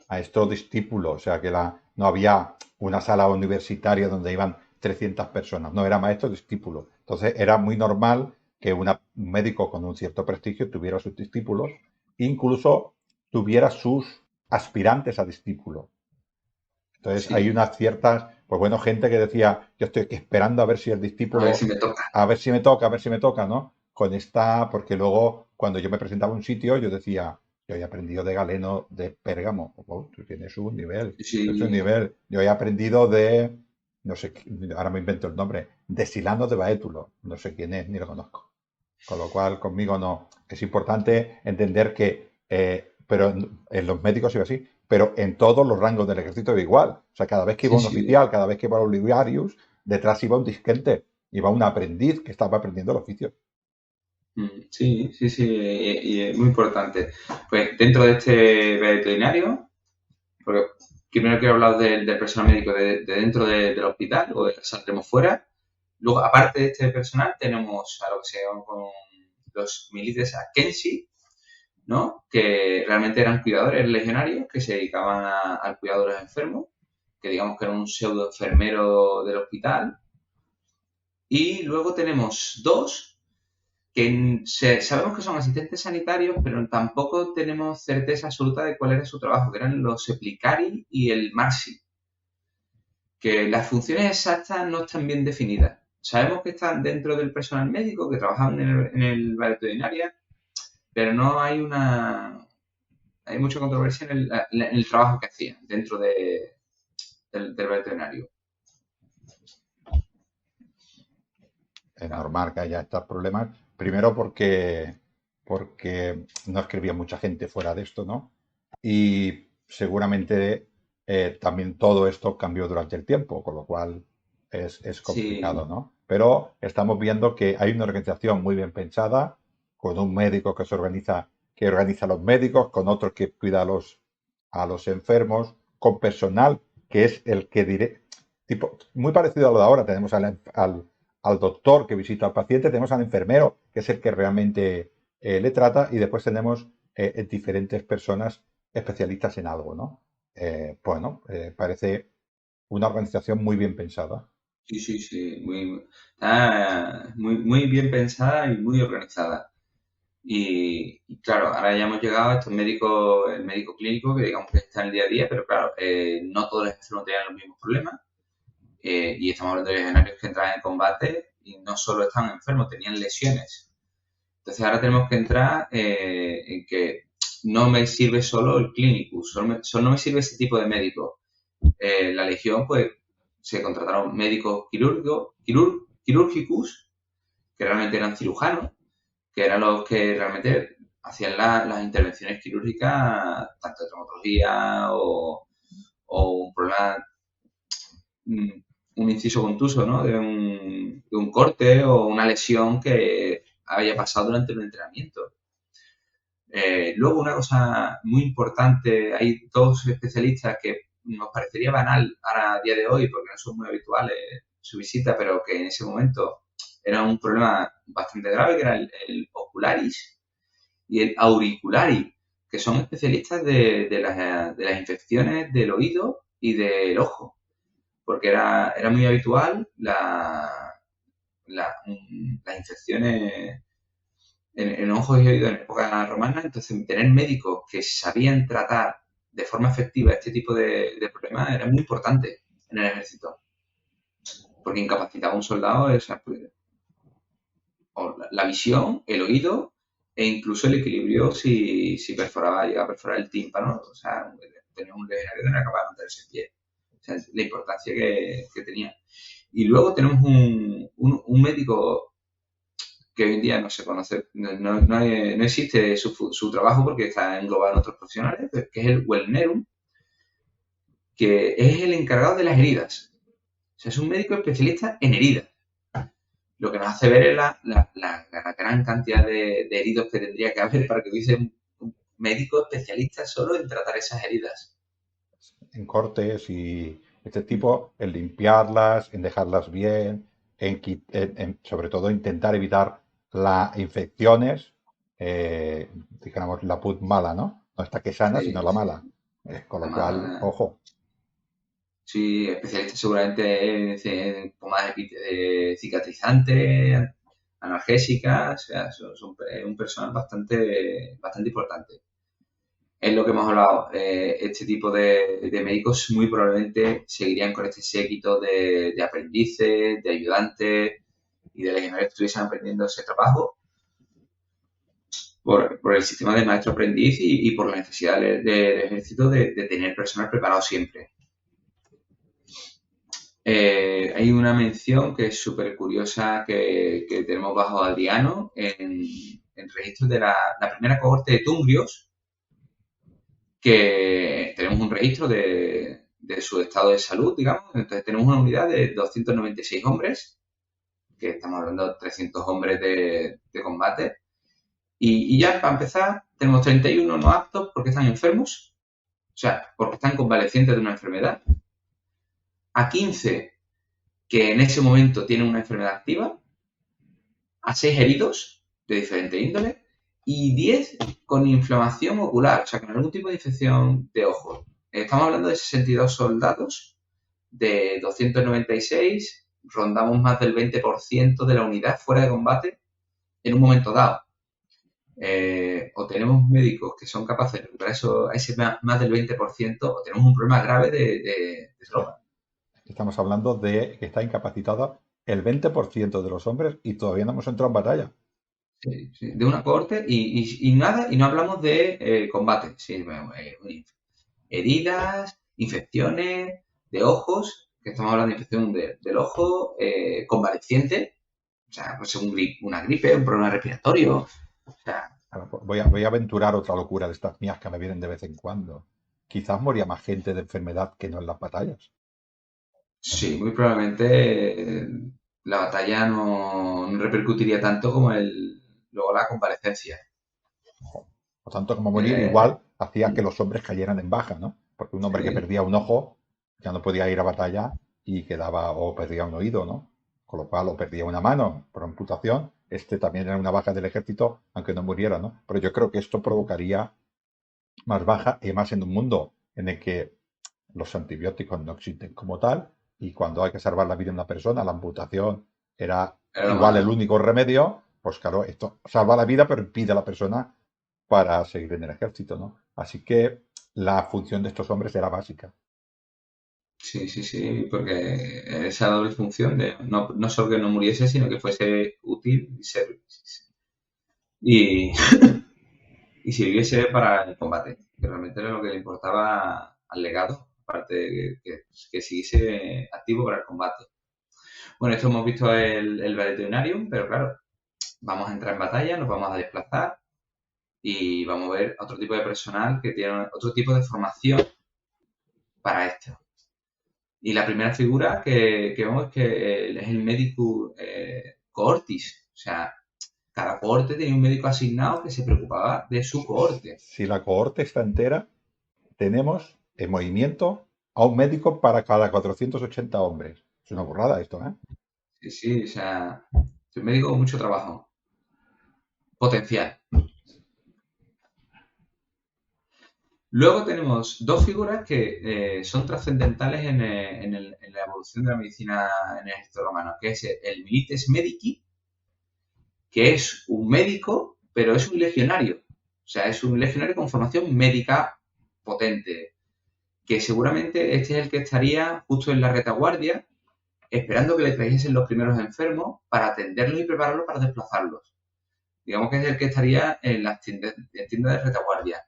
Maestro-discípulo, o sea que no había una sala universitaria donde iban 300 personas, no, era maestro-discípulo. Entonces era muy normal que un médico con un cierto prestigio tuviera sus discípulos, incluso tuviera sus aspirantes a discípulo. Entonces hay Sí, unas ciertas, pues bueno, gente que decía, yo estoy esperando a ver si el a ver si discípulo, me toca. a ver si me toca, a ver si me toca, ¿no? Con esta, porque luego cuando yo me presentaba a un sitio, yo decía, yo he aprendido de Galeno de Pérgamo. Oh, tú tienes un nivel, es un Sí, nivel. Yo he aprendido de, no sé, ahora me invento el nombre, de Silano de Baétulo. No sé quién es, ni lo conozco. Con lo cual, conmigo no. Es importante entender que, pero en los médicos iba así, pero en todos los rangos del ejército iba igual. O sea, cada vez que iba sí, un sí. oficial, cada vez que iba un Olivarius, detrás iba un disquente, iba un aprendiz que estaba aprendiendo el oficio. Sí, sí, sí, y es muy importante. Pues dentro de este veterinario, porque primero quiero hablar del personal médico de dentro del hospital, o saldremos fuera. Luego, aparte de este personal, tenemos a lo que se llaman con los milites Akensi, ¿no? Que realmente eran cuidadores legionarios que se dedicaban al cuidado de los enfermos, que digamos que eran un pseudo enfermero del hospital. Y luego tenemos dos que sabemos que son asistentes sanitarios, pero tampoco tenemos certeza absoluta de cuál era su trabajo, que eran los Eplicari y el Marsi, que las funciones exactas no están bien definidas. Sabemos que están dentro del personal médico, que trabajaban en el veterinaria, pero no hay hay mucha controversia en el trabajo que hacían dentro del veterinario. Es normal que haya estos problemas. Primero porque no escribía mucha gente fuera de esto, ¿no? Y seguramente también todo esto cambió durante el tiempo, con lo cual es complicado, Sí, ¿no? Pero estamos viendo que hay una organización muy bien pensada, con un médico que organiza a los médicos, con otro que cuida a los enfermos, con personal que es el que tipo, muy parecido a lo de ahora, tenemos al doctor que visita al paciente, tenemos al enfermero, que es el que realmente le trata, y después tenemos diferentes personas especialistas en algo, ¿no? Bueno, parece una organización muy bien pensada. sí, sí, sí, está muy, muy bien pensada y muy organizada. Y claro, ahora ya hemos llegado a estos médicos, el médico clínico, que digamos que está en el día a día, pero claro, no todos los enfermos tenían los mismos problemas. Y estamos hablando de legionarios que entraban en combate y no solo estaban enfermos, tenían lesiones. Entonces ahora tenemos que entrar en que no me sirve solo el clínicus, solo no me sirve ese tipo de médico. La legión, pues, se contrataron médicos quirúrgicos, que realmente eran cirujanos, que eran los que realmente hacían las intervenciones quirúrgicas, tanto de traumatología o un problema, mm, un inciso contuso, ¿no? De un corte o una lesión que haya pasado durante el entrenamiento. Luego, una cosa muy importante, hay dos especialistas que nos parecería banal ahora a día de hoy, porque no son muy habituales su visita, pero que en ese momento era un problema bastante grave, que era el ocularis y el auriculari, que son especialistas de las infecciones del oído y del ojo, porque era muy habitual las infecciones en ojos y oídos en época romana, entonces tener médicos que sabían tratar de forma efectiva este tipo de problemas era muy importante en el ejército, porque incapacitaba a un soldado o la visión, el oído e incluso el equilibrio si llegaba a perforar el tímpano, o sea, tenía un legionario que no era capaz de mantenerse en pie. O sea, la importancia que tenía. Y luego tenemos un médico que hoy en día no se conoce, no existe su trabajo porque está englobado en otros profesionales, que es el Wellnerum, que es el encargado de las heridas. O sea, es un médico especialista en heridas. Lo que nos hace ver es la gran cantidad de heridos que tendría que haber para que hubiese un médico especialista solo en tratar esas heridas. En cortes y este tipo, en limpiarlas, en dejarlas bien, sobre todo intentar evitar las infecciones, dijéramos la pus mala, ¿no? No está que sana, sino Sí, la sí. mala. Con lo cual, Además, ojo, sí, especialista seguramente en pomadas cicatrizantes, analgésicas, o sea, es un personal bastante importante. Es lo que hemos hablado. Este tipo de médicos muy probablemente seguirían con este séquito de aprendices, de ayudantes y de legionarios que estuviesen aprendiendo ese trabajo por el sistema de maestro-aprendiz y por la necesidad del ejército de tener personal preparado siempre. Hay una mención que es súper curiosa que tenemos bajo Adriano en registros de la primera cohorte de Tungrios, que tenemos un registro de su estado de salud, digamos. Entonces tenemos una unidad de 296 hombres, que estamos hablando de 300 hombres de combate. Y ya para empezar, tenemos 31 no aptos porque están enfermos, o sea, porque están convalecientes de una enfermedad. A 15 que en ese momento tienen una enfermedad activa, a 6 heridos de diferente índole y 10 con inflamación ocular, o sea, con algún tipo de infección de ojos. Estamos hablando de 62 soldados de 296, rondamos más del 20% de la unidad fuera de combate en un momento dado. O tenemos médicos que son capaces de recuperar eso, a ese más del 20%, o tenemos un problema grave de sí, droga. estamos hablando de que está incapacitado el 20% de los hombres y todavía no hemos entrado en batalla. Sí, sí, de una cohorte y nada, y no hablamos de combate, sí, heridas, infecciones de ojos, que estamos hablando de infección del ojo, convaleciente, o sea, pues una gripe, un problema respiratorio, o sea, Ahora, voy a aventurar otra locura de estas mías que me vienen de vez en cuando. Quizás moría más gente de enfermedad que no en las batallas. sí, muy probablemente la batalla no repercutiría tanto como luego la convalecencia. Ojo. O tanto como morir, igual Eh, hacía que los hombres cayeran en baja, ¿no? Porque un hombre que sí, perdía un ojo ya no podía ir a batalla y quedaba, o perdía un oído, ¿no? Con lo cual, o perdía una mano por amputación, este también era una baja del ejército, aunque no muriera, ¿no? Pero yo creo que esto provocaría más baja y más en un mundo en el que los antibióticos no existen como tal y cuando hay que salvar la vida de una persona, la amputación era era lo igual el más. único remedio, pues claro, esto salva la vida pero impide a la persona para seguir en el ejército, ¿no? Así que la función de estos hombres era básica. Sí, sí, sí, porque esa doble función de no solo que no muriese, sino que fuese útil y, y sirviese para el combate, que realmente era lo que le importaba al legado, aparte de que siguiese activo para el combate. Bueno, esto hemos visto el Valetudinarium, pero claro, vamos a entrar en batalla, nos vamos a desplazar y vamos a ver otro tipo de personal que tiene otro tipo de formación para esto. Y la primera figura que vemos es que es el médico cohortis, o sea, cada cohorte tenía un médico asignado que se preocupaba de su cohorte. Si la cohorte está entera, tenemos en movimiento a un médico para cada 480 hombres. Es una burrada esto, ¿eh? Sí, sí, o sea, es un médico con mucho trabajo, potencial. Luego tenemos dos figuras que son trascendentales en la evolución de la medicina en el ejército romano, que es el milites medici, que es un médico, pero es un legionario. O sea, es un legionario con formación médica potente, que seguramente este es el que estaría justo en la retaguardia, esperando que le trajesen los primeros enfermos para atenderlos y prepararlos para desplazarlos. Digamos que es el que estaría en las tiendas de retaguardia.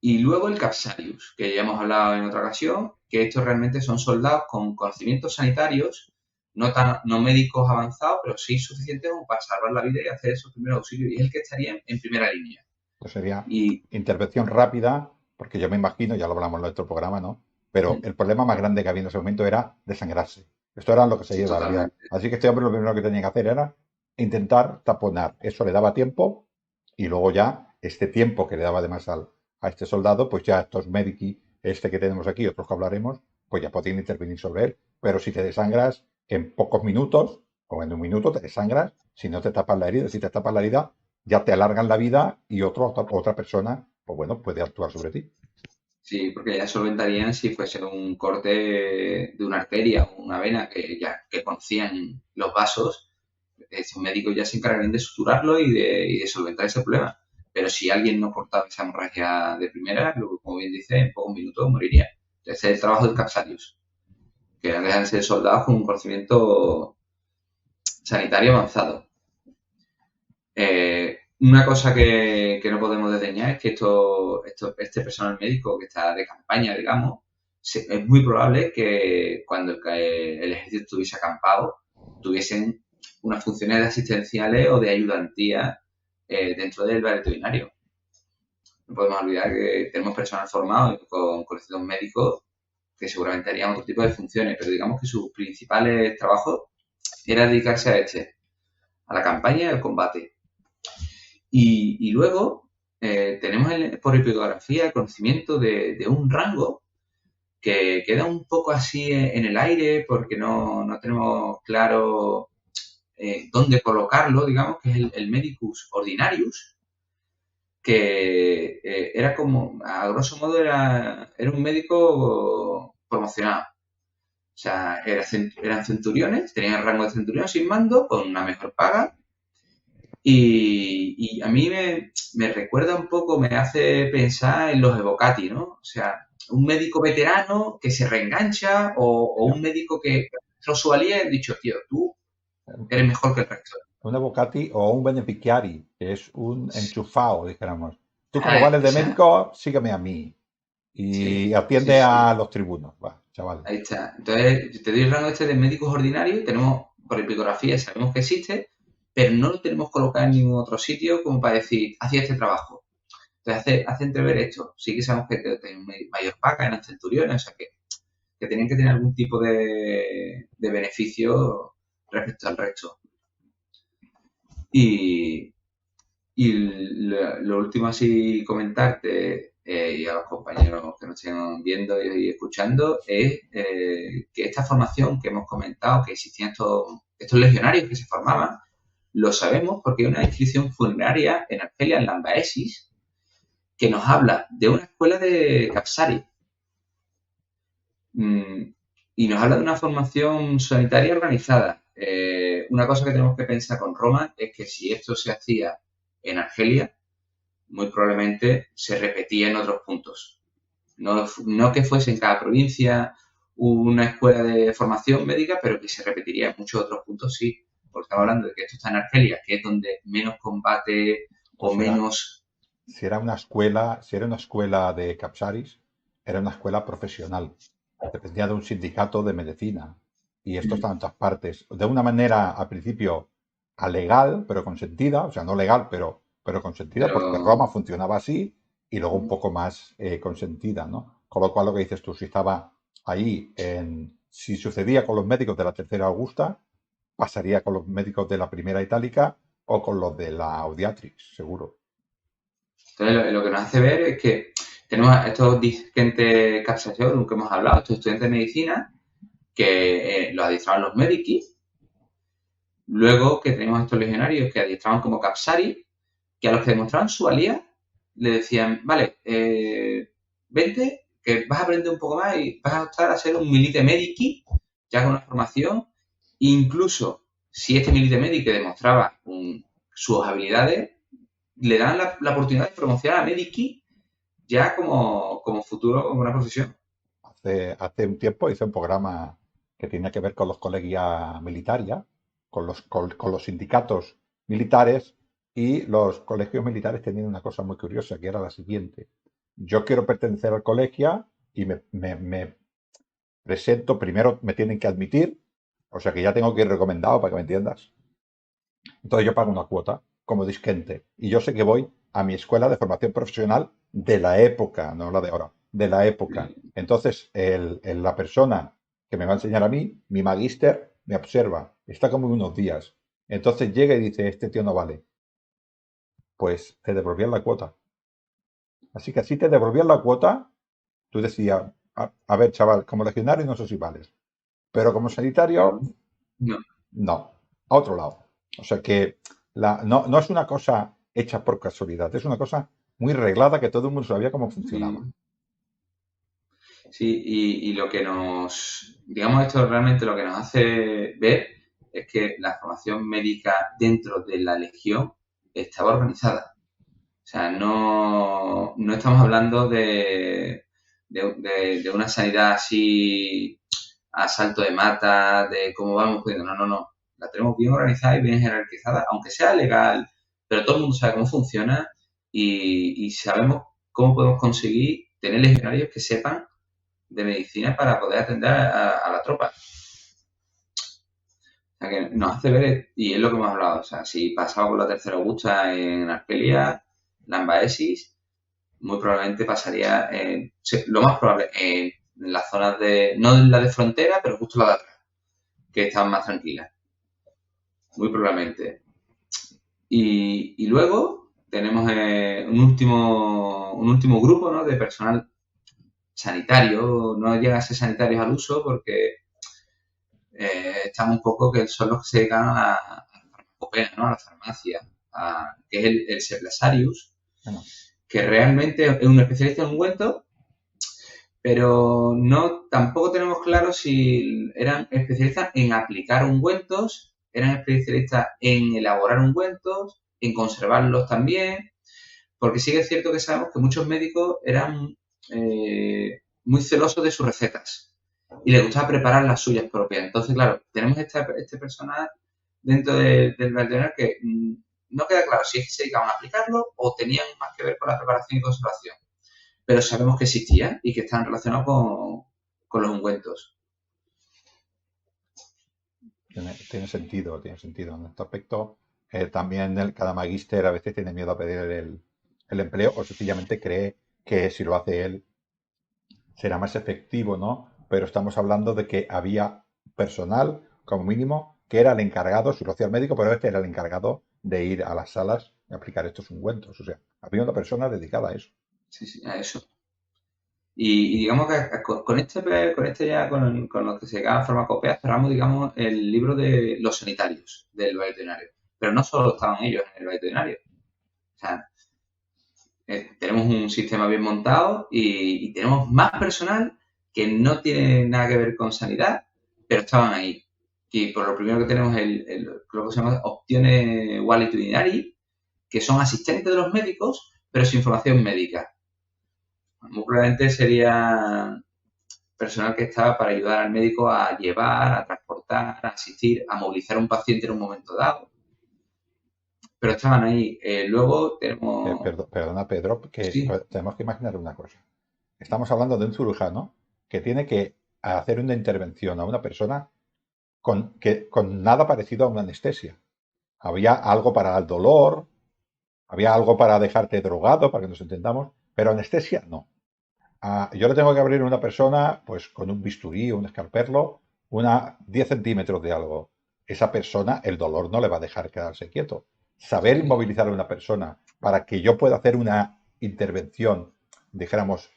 Y luego el Capsarius, que ya hemos hablado en otra ocasión, que estos realmente son soldados con conocimientos sanitarios, no médicos avanzados, pero sí suficientes como para salvar la vida y hacer esos primeros auxilios. Y es el que estaría en primera línea. Pues sería Y intervención rápida, porque yo me imagino, ya lo hablamos en nuestro programa, ¿no? Pero el problema más grande que había en ese momento era desangrarse. Esto era lo que se sí, llevaría. totalmente. Así que este hombre lo primero que tenía que hacer era intentar taponar. Eso le daba tiempo y luego ya este tiempo que le daba además a este soldado, pues ya estos médicos, este que tenemos aquí, otros que hablaremos, pues ya podían intervenir sobre él. Pero si te desangras en pocos minutos o en un minuto te desangras, si no te tapas la herida, si te tapas la herida, ya te alargan la vida y otra persona, pues bueno, puede actuar sobre ti. Sí, porque ya solventarían si fuese un corte de una arteria o una vena que ya que conocían los vasos, esos médicos ya se encargarían de suturarlo y de solventar ese problema. Pero si alguien no cortaba esa hemorragia de primera, luego, como bien dice, en pocos minutos moriría. Ese es el trabajo del Capsarius, que no dejan de ser soldados con un conocimiento sanitario avanzado. Una cosa que no podemos desdeñar es que este personal médico que está de campaña, digamos, es muy probable que cuando el ejército estuviese acampado, tuviesen unas funciones asistenciales o de ayudantía dentro del veterinario. No podemos olvidar que tenemos personal formado con conocimientos médicos que seguramente harían otro tipo de funciones, pero digamos que sus principales trabajos era dedicarse a la campaña y al combate. Y luego tenemos por epidografía el conocimiento de un rango que queda un poco así en el aire porque no tenemos claro dónde colocarlo, digamos, que es el medicus ordinarius, que era como, a grosso modo, era un médico promocionado. O sea, eran centuriones, tenían el rango de centurión sin mando, con una mejor paga. Y a mí me recuerda un poco, me hace pensar en los evocati, ¿no? O sea, un médico veterano que se reengancha o un Ya. médico que tras su valía ha dicho, tío, tú eres mejor que el resto. Un avocati o un beneficiari, que es un enchufado, dijéramos. Tú como Ay, vales de esa, médico, sígueme a mí. sí, Y sí, atiende a sí, los tribunos. Va, chaval. ahí está. Entonces, te doy el rango este de médicos ordinarios, tenemos por epicografía, sabemos que existe, pero no lo tenemos colocado en ningún otro sitio como para decir, hacía este trabajo. Entonces hace entrever esto. Sí que sabemos que tienen mayor paga, eran centuriones, o sea que tenían que tener algún tipo de beneficio respecto al resto. Y, lo último así comentarte, y a los compañeros que nos estén viendo y escuchando, es que esta formación que hemos comentado, que existían estos legionarios que se formaban, lo sabemos porque hay una inscripción funeraria en Argelia, en Lambaesis, que nos habla de una escuela de Capsari. Mm, y nos habla de una formación sanitaria organizada. Una cosa que tenemos que pensar con Roma es que si esto se hacía en Argelia, muy probablemente se repetía en otros puntos. No que fuese en cada provincia una escuela de formación médica, pero que se repetiría en muchos otros puntos, sí. Porque estamos hablando de que esto está en Argelia, que es donde menos combate o Pues era, menos... si era una escuela de Capsaris, era una escuela profesional. Dependía de un sindicato de medicina. Y esto está en todas partes. De una manera, al principio, alegal, pero consentida. O sea, no legal, pero consentida, porque Pero Roma funcionaba así. Y luego un poco más consentida, ¿no? Con lo cual, lo que dices tú, si estaba ahí, si sucedía con los médicos de la tercera Augusta, pasaría con los médicos de la primera Itálica o con los de la Audiatrix, seguro. entonces lo que nos hace ver es que tenemos a estos disquentes capsación que hemos hablado, estos estudiantes de medicina, que los adiestraban los médicos. Luego que tenemos estos legionarios que adiestraban como Capsari, que a los que demostraban su valía le decían, vale, vente, que vas a aprender un poco más y vas a optar a ser un milite medici, ya con una formación, incluso si este milite medici demostraba sus habilidades, le dan la oportunidad de promocionar a medici ya como futuro, como una profesión. Hace un tiempo hice un programa que tenía que ver con los colegios militares, con los sindicatos militares, y los colegios militares tenían una cosa muy curiosa, que era la siguiente. Yo quiero pertenecer al colegio y me presento, primero me tienen que admitir, o sea que ya tengo que ir recomendado para que me entiendas. Entonces yo pago una cuota como disquente y yo sé que voy a mi escuela de formación profesional de la época, no la de ahora, de la época. Entonces la persona que me va a enseñar a mí, mi magíster, me observa, está como unos días. Entonces llega y dice, este tío no vale, pues te devolvían la cuota. Así que así te devolvían la cuota, tú decías, a ver chaval, como legionario no sé si vales, pero como sanitario, No, no, a otro lado. O sea que no es una cosa. hecha por casualidad. Es una cosa muy reglada que todo el mundo sabía cómo funcionaba. Sí, sí, y lo que digamos, esto realmente lo que nos hace ver es que la formación médica dentro de la Legión estaba organizada. O sea, no estamos hablando de una sanidad así a salto de mata, de cómo vamos pudiendo. No, no, no. La tenemos bien organizada y bien jerarquizada, aunque sea legal, pero todo el mundo sabe cómo funciona y sabemos cómo podemos conseguir tener legionarios que sepan de medicina para poder atender a la tropa. O sea, que nos hace ver, y es lo que hemos hablado, o sea, si pasaba con la tercera Augusta en Argelia, la Ambaesis, muy probablemente pasaría, lo más probable, en las zonas no en la de frontera, pero justo la de atrás, que estaban más tranquilas, muy probablemente. Y luego tenemos un último grupo, ¿no?, de personal sanitario, no llega a ser sanitarios al uso porque estamos un poco que son los que se dedican a la farmacopea, ¿no?, a la farmacia, que es el Seplasarius, Bueno, que realmente es un especialista en ungüentos, pero no, tampoco tenemos claro si eran especialistas en aplicar ungüentos, eran especialistas en elaborar ungüentos, en conservarlos también, porque sí que es cierto que sabemos que muchos médicos eran muy celosos de sus recetas y les gustaba preparar las suyas propias. Entonces, claro, tenemos este personal dentro del veterinario que no queda claro si es que se dedicaban a aplicarlo o tenían más que ver con la preparación y conservación, pero sabemos que existían y que estaban relacionados con los ungüentos. tiene sentido, tiene sentido. En este aspecto, también cada magíster a veces tiene miedo a pedir el empleo o sencillamente cree que si lo hace él será más efectivo, ¿no? Pero estamos hablando de que había personal, como mínimo, que era el encargado, si lo hacía el médico, pero este era el encargado de ir a las salas y aplicar estos ungüentos. O sea, había una persona dedicada a eso. Sí, sí, a eso. Y digamos que con lo que se llama farmacopea, cerramos, digamos, el libro de los sanitarios del veterinario. Pero no solo estaban ellos en el veterinario. O sea, tenemos un sistema bien montado y tenemos más personal que no tiene nada que ver con sanidad, pero estaban ahí. Y por lo primero que tenemos creo que se llama opciones Walitudinari, que son asistentes de los médicos, pero sin formación médica. Muy probablemente sería personal que estaba para ayudar al médico a llevar, a transportar, a asistir, a movilizar a un paciente en un momento dado. Pero estaban ahí. Luego tenemos... Perdona, Pedro, que a Sí, ver, tenemos que imaginar una cosa. Estamos hablando de un cirujano que tiene que hacer una intervención a una persona con nada parecido a una anestesia. Había algo para el dolor, había algo para dejarte drogado, para que nos entendamos, pero anestesia no. Yo le tengo que abrir a una persona pues con un bisturí, un escalpelo, 10 centímetros de algo. Esa persona, el dolor no le va a dejar quedarse quieto. Saber sí, inmovilizar a una persona para que yo pueda hacer una intervención, dijéramos,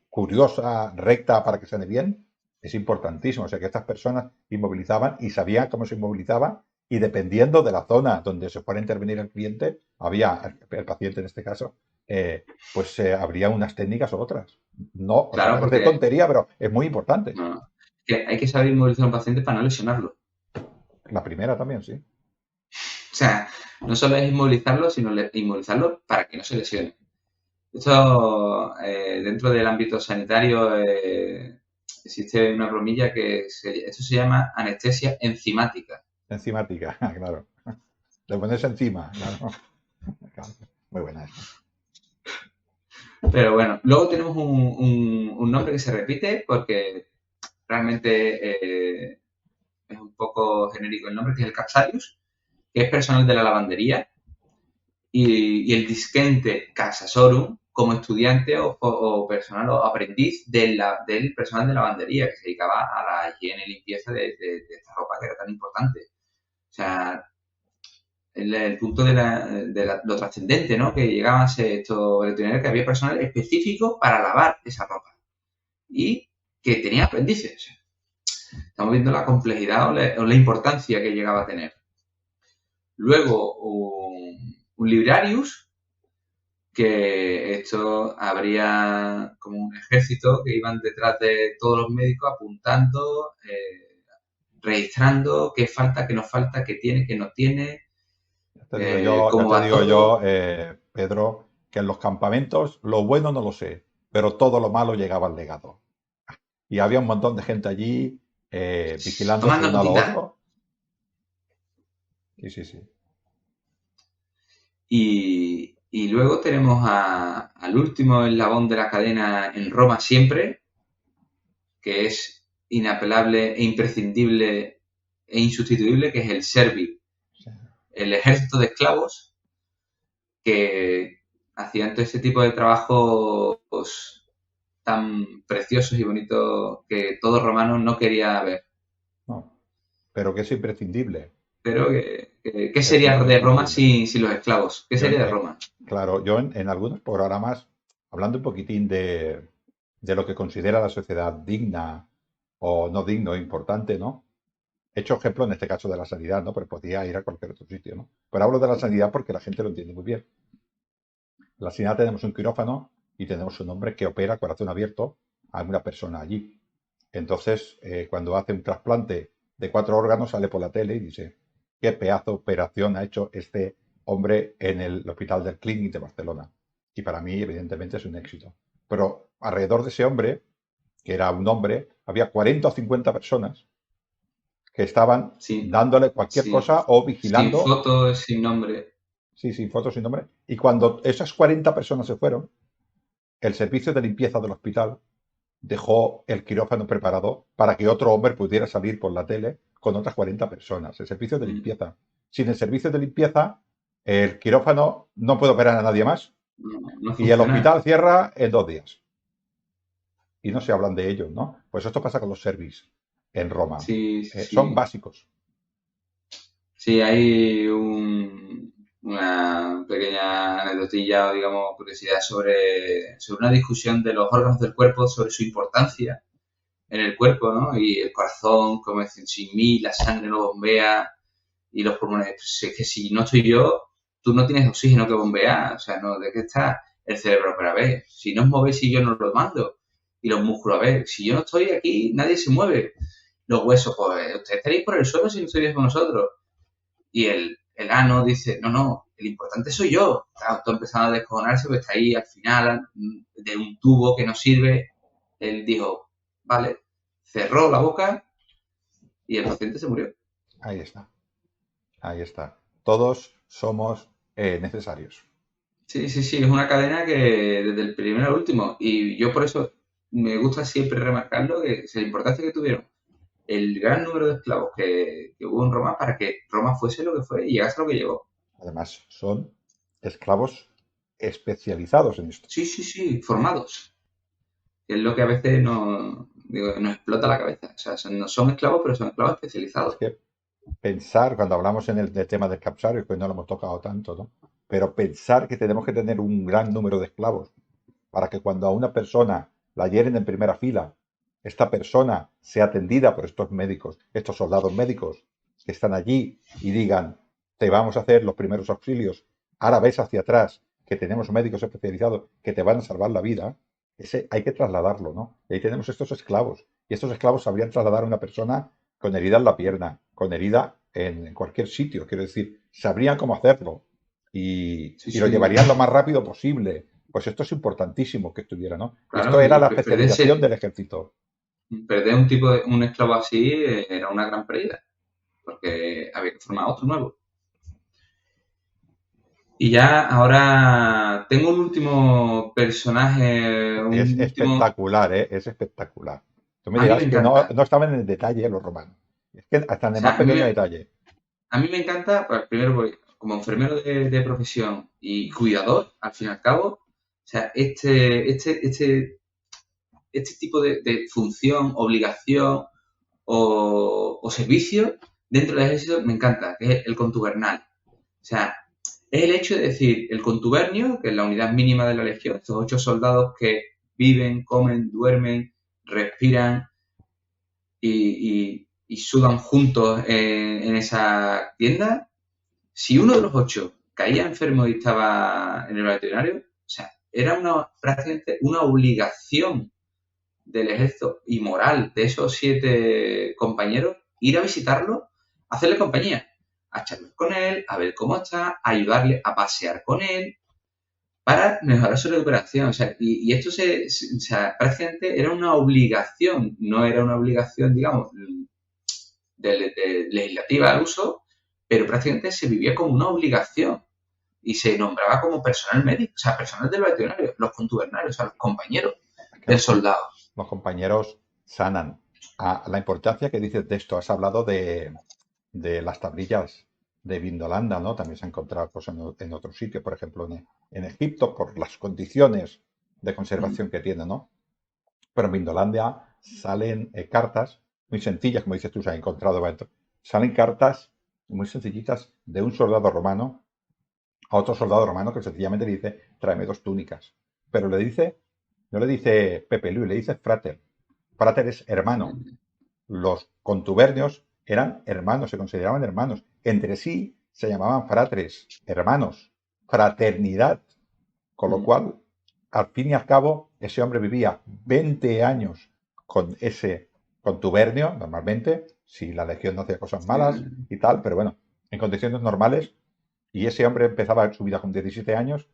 curiosa, recta, para que sane bien, es importantísimo. O sea, que estas personas inmovilizaban y sabían cómo se inmovilizaba y dependiendo de la zona donde se fuera a intervenir el cliente, el paciente en este caso, pues habría unas técnicas u otras. No, o sea, claro, parece porque tontería, pero es muy importante. no, que hay que saber inmovilizar a un paciente para no lesionarlo. La primera también, sí. O sea, no solo es inmovilizarlo, sino inmovilizarlo para que no se lesione. Esto, dentro del ámbito sanitario, existe una bromilla esto se llama anestesia enzimática. Enzimática, claro. Le pones encima, claro. Claro. Muy buena esta. Pero bueno, luego tenemos un nombre que se repite porque realmente es un poco genérico el nombre, que es el Capsarius, que es personal de la lavandería, y el disquente Casasorum como estudiante o personal o aprendiz del personal de lavandería que se dedicaba a la higiene y limpieza de esta ropa que era tan importante. O sea, el punto lo trascendente, ¿no? Que llegaban a ser estos veterinarios, que había personal específico para lavar esa ropa y que tenía aprendices. Estamos viendo la complejidad o la importancia que llegaba a tener. Luego, un librarius, que esto habría como un ejército que iban detrás de todos los médicos apuntando, registrando qué falta, qué no falta, qué tiene, qué no tiene, Ya cómo te va digo yo, todo. Pedro, que en los campamentos lo bueno no lo sé, pero todo lo malo llegaba al legado. Y había un montón de gente allí vigilándose Tomando uno a lo notitas. otro. Sí, sí, sí. Y luego tenemos al último eslabón de la cadena en Roma siempre, que es inapelable e imprescindible e insustituible, que es el Servi, Sí. el ejército de esclavos que hacían todo ese tipo de trabajos tan preciosos y bonitos que todo romano no quería ver. No, pero que es imprescindible. Pero, ¿qué Es sería de Roma imprescindible. sin los esclavos? ¿Qué Yo, sería de Roma? claro, yo en algunos programas, hablando un poquitín de lo que considera la sociedad digna o no digno, importante, ¿no? He hecho ejemplo en este caso de la sanidad, ¿no? Pero podría ir a cualquier otro sitio, ¿no? Pero hablo de la sanidad porque la gente lo entiende muy bien. En la sanidad tenemos un quirófano y tenemos un hombre que opera corazón abierto a una persona allí. Entonces, cuando hace un trasplante de 4 órganos, sale por la tele y dice, qué pedazo de operación ha hecho este hombre en el Hospital del Clínic de Barcelona. Y para mí, evidentemente, es un éxito. Pero alrededor de ese hombre, que era un hombre, había 40 o 50 personas que estaban Sin, dándole cualquier sin, cosa o sin vigilando, fotos, sin nombre. sí, sin fotos, sin nombre. Y cuando esas 40 personas se fueron, el servicio de limpieza del hospital dejó el quirófano preparado para que otro hombre pudiera salir por la tele con otras 40 personas. El servicio de Mm, limpieza. Sin el servicio de limpieza, el quirófano no puede operar a nadie más no, no y el funciona. hospital cierra en 2 días. Y no se hablan de ellos, ¿no? Pues esto pasa con los service en Roma. Sí, Son sí. básicos. Sí, hay una pequeña anecdotilla o, digamos, curiosidad sobre una discusión de los órganos del cuerpo, sobre su importancia en el cuerpo, ¿no? Y el corazón, como dicen, sin mí, la sangre no bombea y los pulmones. Pues es que si no estoy yo, tú no tienes oxígeno que bombear. O sea, ¿no? ¿De qué está el cerebro? Pero a ver, si no os movéis y yo no lo mando. Y los músculos, a ver, si yo no estoy aquí, nadie se mueve. Los huesos, pues ustedes estaréis por el suelo si no estáis con nosotros. Y el ano dice, no, no, el importante soy yo. Claro, todo empezando a descojonarse, pues está ahí al final de un tubo que no sirve. Él dijo, vale, cerró la boca y el paciente se murió. Ahí está. Ahí está. Todos somos necesarios. Sí, sí, sí, es una cadena que desde el primero al último, y yo por eso me gusta siempre remarcarlo, que es la importancia que tuvieron el gran número de esclavos que hubo en Roma para que Roma fuese lo que fue y llegase a lo que llegó. Además, son esclavos especializados en esto. Sí, sí, sí, formados, que es lo que a veces nos explota la cabeza. O sea, no son esclavos, pero son esclavos Es especializados. que pensar, cuando hablamos en el tema del capsario, que hoy no lo hemos tocado tanto, ¿no? Pero pensar que tenemos que tener un gran número de esclavos para que cuando a una persona la hieren en primera fila, esta persona sea atendida por estos médicos, estos soldados médicos que están allí y digan, te vamos a hacer los primeros auxilios, ahora ves hacia atrás que tenemos médicos especializados que te van a salvar la vida, ese hay que trasladarlo, ¿no? Y ahí tenemos estos esclavos. Y estos esclavos sabrían trasladar a una persona con herida en la pierna, con herida en cualquier sitio, quiero decir, sabrían cómo hacerlo Sí, y lo sí, llevarían lo más rápido posible. Pues esto es importantísimo que estuviera, ¿no? Y esto claro, era y la especialización del ejército. perder un esclavo así era una gran pérdida, porque había que formar otro nuevo. Y ya ahora tengo un último personaje, Es un último... espectacular, ¿eh? Es espectacular. Tú me A mí me dirás que encanta. no estaban en el detalle los romanos. Es que hasta O en el sea, más pequeño detalle. a mí me encanta, pues, primero, porque como enfermero de profesión y cuidador, al fin y al cabo, o sea, este tipo de función, obligación o servicio dentro del ejército me encanta, que es el contubernal. O sea, es el hecho de decir, el contubernio, que es la unidad mínima de la legión, estos 8 soldados que viven, comen, duermen, respiran y sudan juntos en esa tienda. Si uno de los 8 caía enfermo y estaba en el veterinario, o sea, era prácticamente una obligación del ejército y moral de esos 7 compañeros ir a visitarlo, hacerle compañía, a charlar con él, a ver cómo está, a ayudarle a pasear con él para mejorar su recuperación. O sea, y esto o sea, prácticamente era una obligación, no era una obligación, digamos, legislativa al uso, pero prácticamente se vivía como una obligación y se nombraba como personal médico, o sea, personal del veterinario, los contubernarios, o sea, los compañeros Que del soldado. los compañeros sanan. La importancia que dices de esto, has hablado de las tablillas de Vindolanda, ¿no? También se han encontrado pues, en otros sitios, por ejemplo en Egipto, por las condiciones de Mm, conservación que tiene, ¿no? Pero en Vindolandia salen cartas muy sencillas, como dices tú, se han encontrado. Salen cartas muy sencillitas de un soldado romano a otro soldado romano que sencillamente le dice, tráeme 2 túnicas. Pero no le dice Pepe Luis, le dice frater. Frater es hermano. Los contubernios eran hermanos, se consideraban hermanos. Entre sí se llamaban fratres, hermanos, fraternidad. Con lo mm, cual, al fin y al cabo, ese hombre vivía 20 años con ese contubernio, normalmente, si la legión no hacía cosas malas sí, y tal, pero bueno, en condiciones normales, y ese hombre empezaba su vida con 17 años,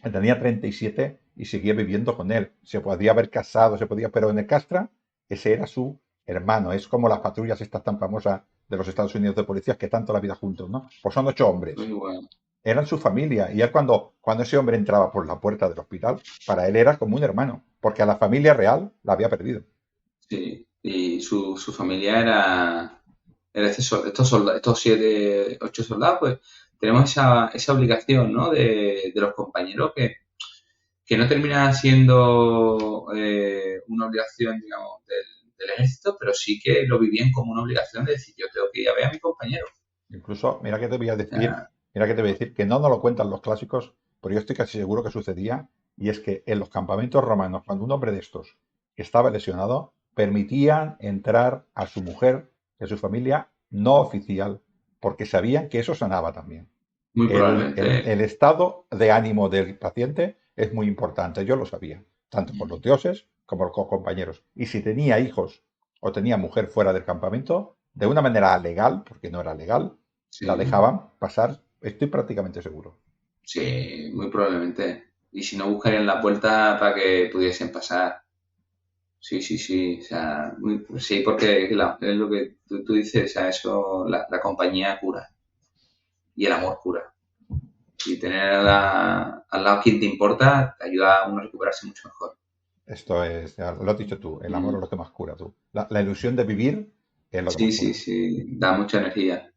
él tenía 37 y seguía viviendo con él. Se podía haber casado, pero en el Castra, ese era su hermano. Es como las patrullas estas tan famosas de los Estados Unidos de policías que tanto la vida juntos, ¿no? Pues son 8 hombres, muy bueno. eran su familia. Y él cuando ese hombre entraba por la puerta del hospital, para él era como un hermano, porque a la familia real la había perdido. Sí, y su familia era estos 7, 8 soldados, pues tenemos esa obligación, ¿no? De los compañeros que no termina siendo una obligación, digamos, del ejército, pero sí que lo vivían como una obligación de decir, yo tengo que ir a ver a mi compañero. Incluso, mira que te voy a O decir, sea, mira que te voy a decir que no nos lo cuentan los clásicos, pero yo estoy casi seguro que sucedía, y es que en los campamentos romanos, cuando un hombre de estos estaba lesionado, permitían entrar a su mujer, a su familia no oficial, porque sabían que eso sanaba también. muy El probablemente, estado de ánimo del paciente es muy importante, yo lo sabía, tanto por los dioses como por los compañeros. Y si tenía hijos o tenía mujer fuera del campamento, de una manera legal, porque no era legal, la sí, dejaban pasar, estoy prácticamente seguro. sí, muy probablemente. Y si no, buscarían la puerta para que pudiesen pasar. Sí, sí, sí, o sea, sí, porque es lo que tú dices, o sea, eso, la compañía cura y el amor cura. Y tener al lado quien te importa te ayuda a uno a recuperarse mucho mejor. Esto es, ya lo has dicho tú, el amor Mm, es lo que más cura tú. La ilusión de vivir es lo que sí, más sí, cura. sí, da mucha energía.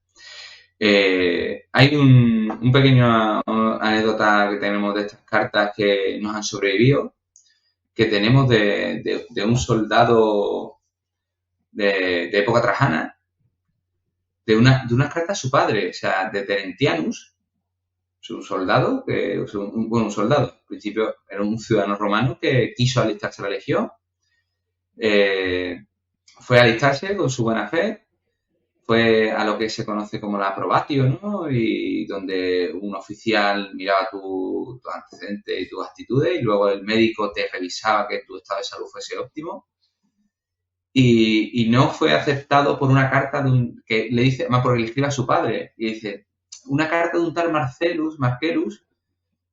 Hay un pequeño anécdota que tenemos de estas cartas que nos han sobrevivido, que tenemos de un soldado de época trajana, de unas cartas a su padre, o sea, de Terentianus, su soldado, un soldado, al principio era un ciudadano romano que quiso alistarse a la legión, eh, fue a alistarse con su buena fe, fue a lo que se conoce como la aprobatio, ¿no? Y donde un oficial miraba tus antecedentes y tus actitudes y luego el médico te revisaba que tu estado de salud fuese óptimo. Y no fue aceptado por una carta que le dice, más porque le escribe a su padre, y dice, una carta de un tal Marcellus,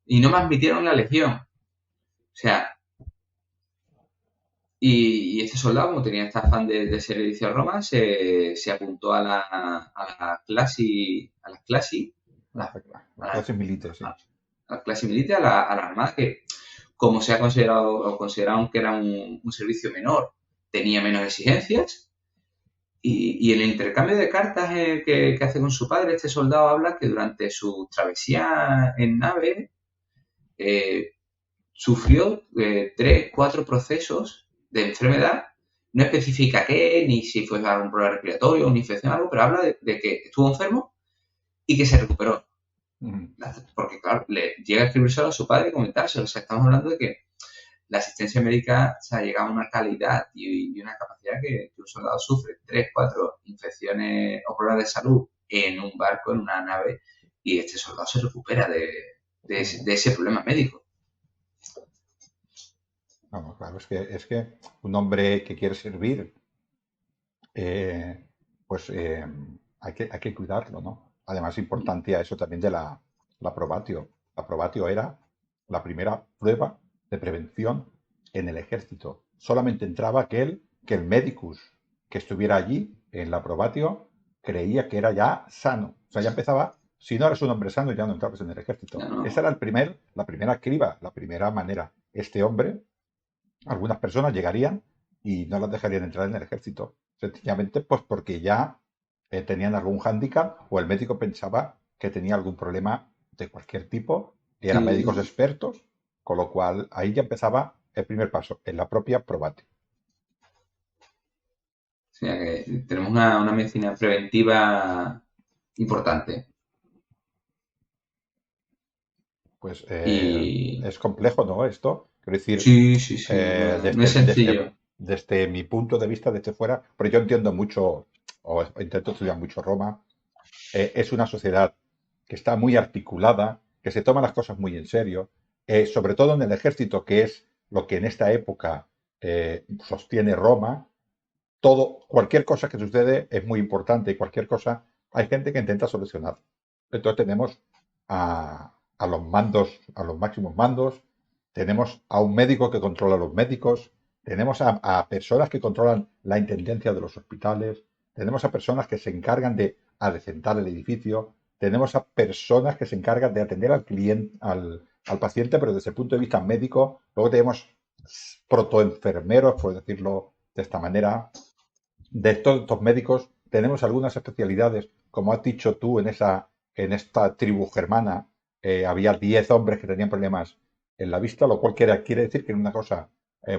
y no me admitieron en la legión. O sea, y este soldado, como tenía este afán de servicio a Roma, se apuntó a la clase, Las, a las la, clases militares, sí. a la clase militar, a la armada, que como se ha considerado, o consideraron que era un servicio menor, tenía menos exigencias. Y en el intercambio de cartas que hace con su padre, este soldado habla que durante su travesía en nave eh, sufrió 3, 4 procesos de enfermedad. No especifica qué, ni si fue algún problema respiratorio, una infección, algo, pero habla de que estuvo enfermo y que se recuperó. Ujú. Porque, claro, le llega a escribírselo a su padre y comentárselo. O sea, estamos hablando de que la asistencia médica, o sea, llega a una calidad y una capacidad que un soldado sufre 3, 4 infecciones o problemas de salud en un barco, en una nave, y este soldado se recupera de ese problema médico. Vamos, claro, es que un hombre que quiere servir, eh, pues hay que cuidarlo, ¿no? Además, importante a eso también de la probatio. La probatio era la primera prueba de prevención en el ejército. Solamente entraba aquel que el medicus que estuviera allí en la probatio creía que era ya sano. O sea, ya empezaba, si no eras un hombre sano, ya no entrabas en el Ya ejército. Esa no, era la primera criba, la primera manera. Este hombre, algunas personas llegarían y no las dejarían entrar en el ejército. Sencillamente, pues porque ya tenían algún hándicap o el médico pensaba que tenía algún problema de cualquier tipo y eran médicos sí, expertos, con lo cual ahí ya empezaba el primer paso, en la propia probate. o sea que tenemos una medicina preventiva importante. Pues Y es complejo, ¿no? Esto, quiero decir, sí, sí, sí, no, no es sencillo. desde mi punto de vista, desde fuera, pero yo entiendo mucho, o intento estudiar mucho Roma. Es una sociedad que está muy articulada, que se toma las cosas muy en serio, sobre todo en el ejército, que es lo que en esta época sostiene Roma. Cualquier cosa que sucede es muy importante y cualquier cosa, hay gente que intenta solucionar. Entonces tenemos a los mandos, a los máximos mandos, tenemos a un médico que controla a los médicos, tenemos a personas que controlan la intendencia de los hospitales, tenemos a personas que se encargan de adecentar el edificio, tenemos a personas que se encargan de atender al cliente, al paciente, pero desde el punto de vista médico. Luego tenemos protoenfermeros, por decirlo de esta manera. De todos estos médicos tenemos algunas especialidades, como has dicho tú en esta tribu germana, había 10 hombres que tenían problemas en la vista, lo cual quiere decir que es una cosa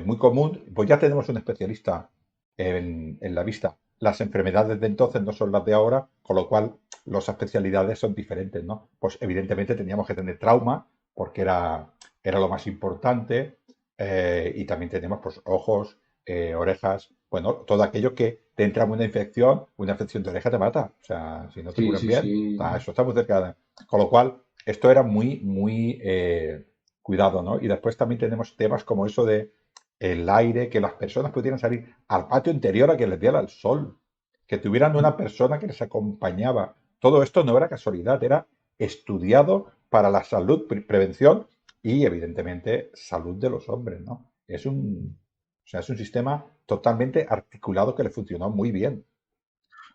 muy común. Pues ya tenemos un especialista en la vista. Las enfermedades de entonces no son las de ahora, con lo cual las especialidades son diferentes, ¿no? Pues evidentemente teníamos que tener trauma, porque era lo más importante, y también tenemos pues ojos, orejas, bueno, todo aquello que te entra una infección de oreja te mata. O sea, si no te Sí, curan sí, bien, sí. eso está muy cerca. Con lo cual, esto era muy, muy cuidado, ¿no? Y después también tenemos temas como eso de el aire, que las personas pudieran salir al patio interior a que les diera el sol, que tuvieran una persona que les acompañaba. Todo esto no era casualidad, era estudiado para la salud, prevención y evidentemente salud de los hombres, ¿no? Es un sistema totalmente articulado que le funcionó muy bien.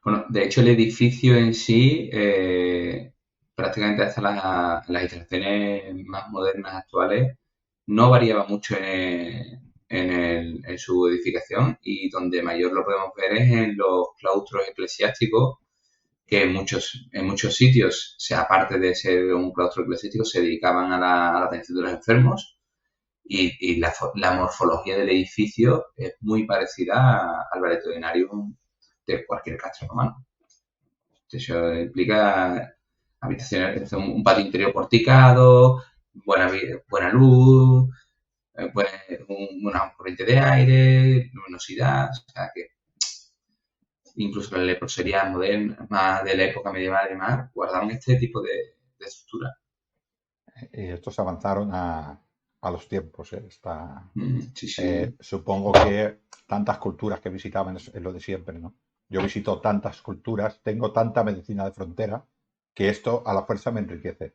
Bueno, de hecho el edificio en sí, prácticamente hasta las instalaciones más modernas actuales, no variaba mucho en su edificación y donde mayor lo podemos ver es en los claustros eclesiásticos, que en muchos sitios, sea, aparte de ser un claustro eclesiástico, se dedicaban a la atención de los enfermos y la morfología del edificio es muy parecida al Valetudinarium de cualquier castro romano. Eso implica habitaciones, un patio interior porticado, buena luz, una corriente de aire, luminosidad, o sea que incluso las leproserías modernas, más de la época medieval y demás, guardaban este tipo de estructura. Y estos avanzaron a los tiempos. Sí, sí, Supongo que tantas culturas que visitaban es lo de siempre, ¿no? Yo visito tantas culturas, tengo tanta medicina de frontera, que esto a la fuerza me enriquece.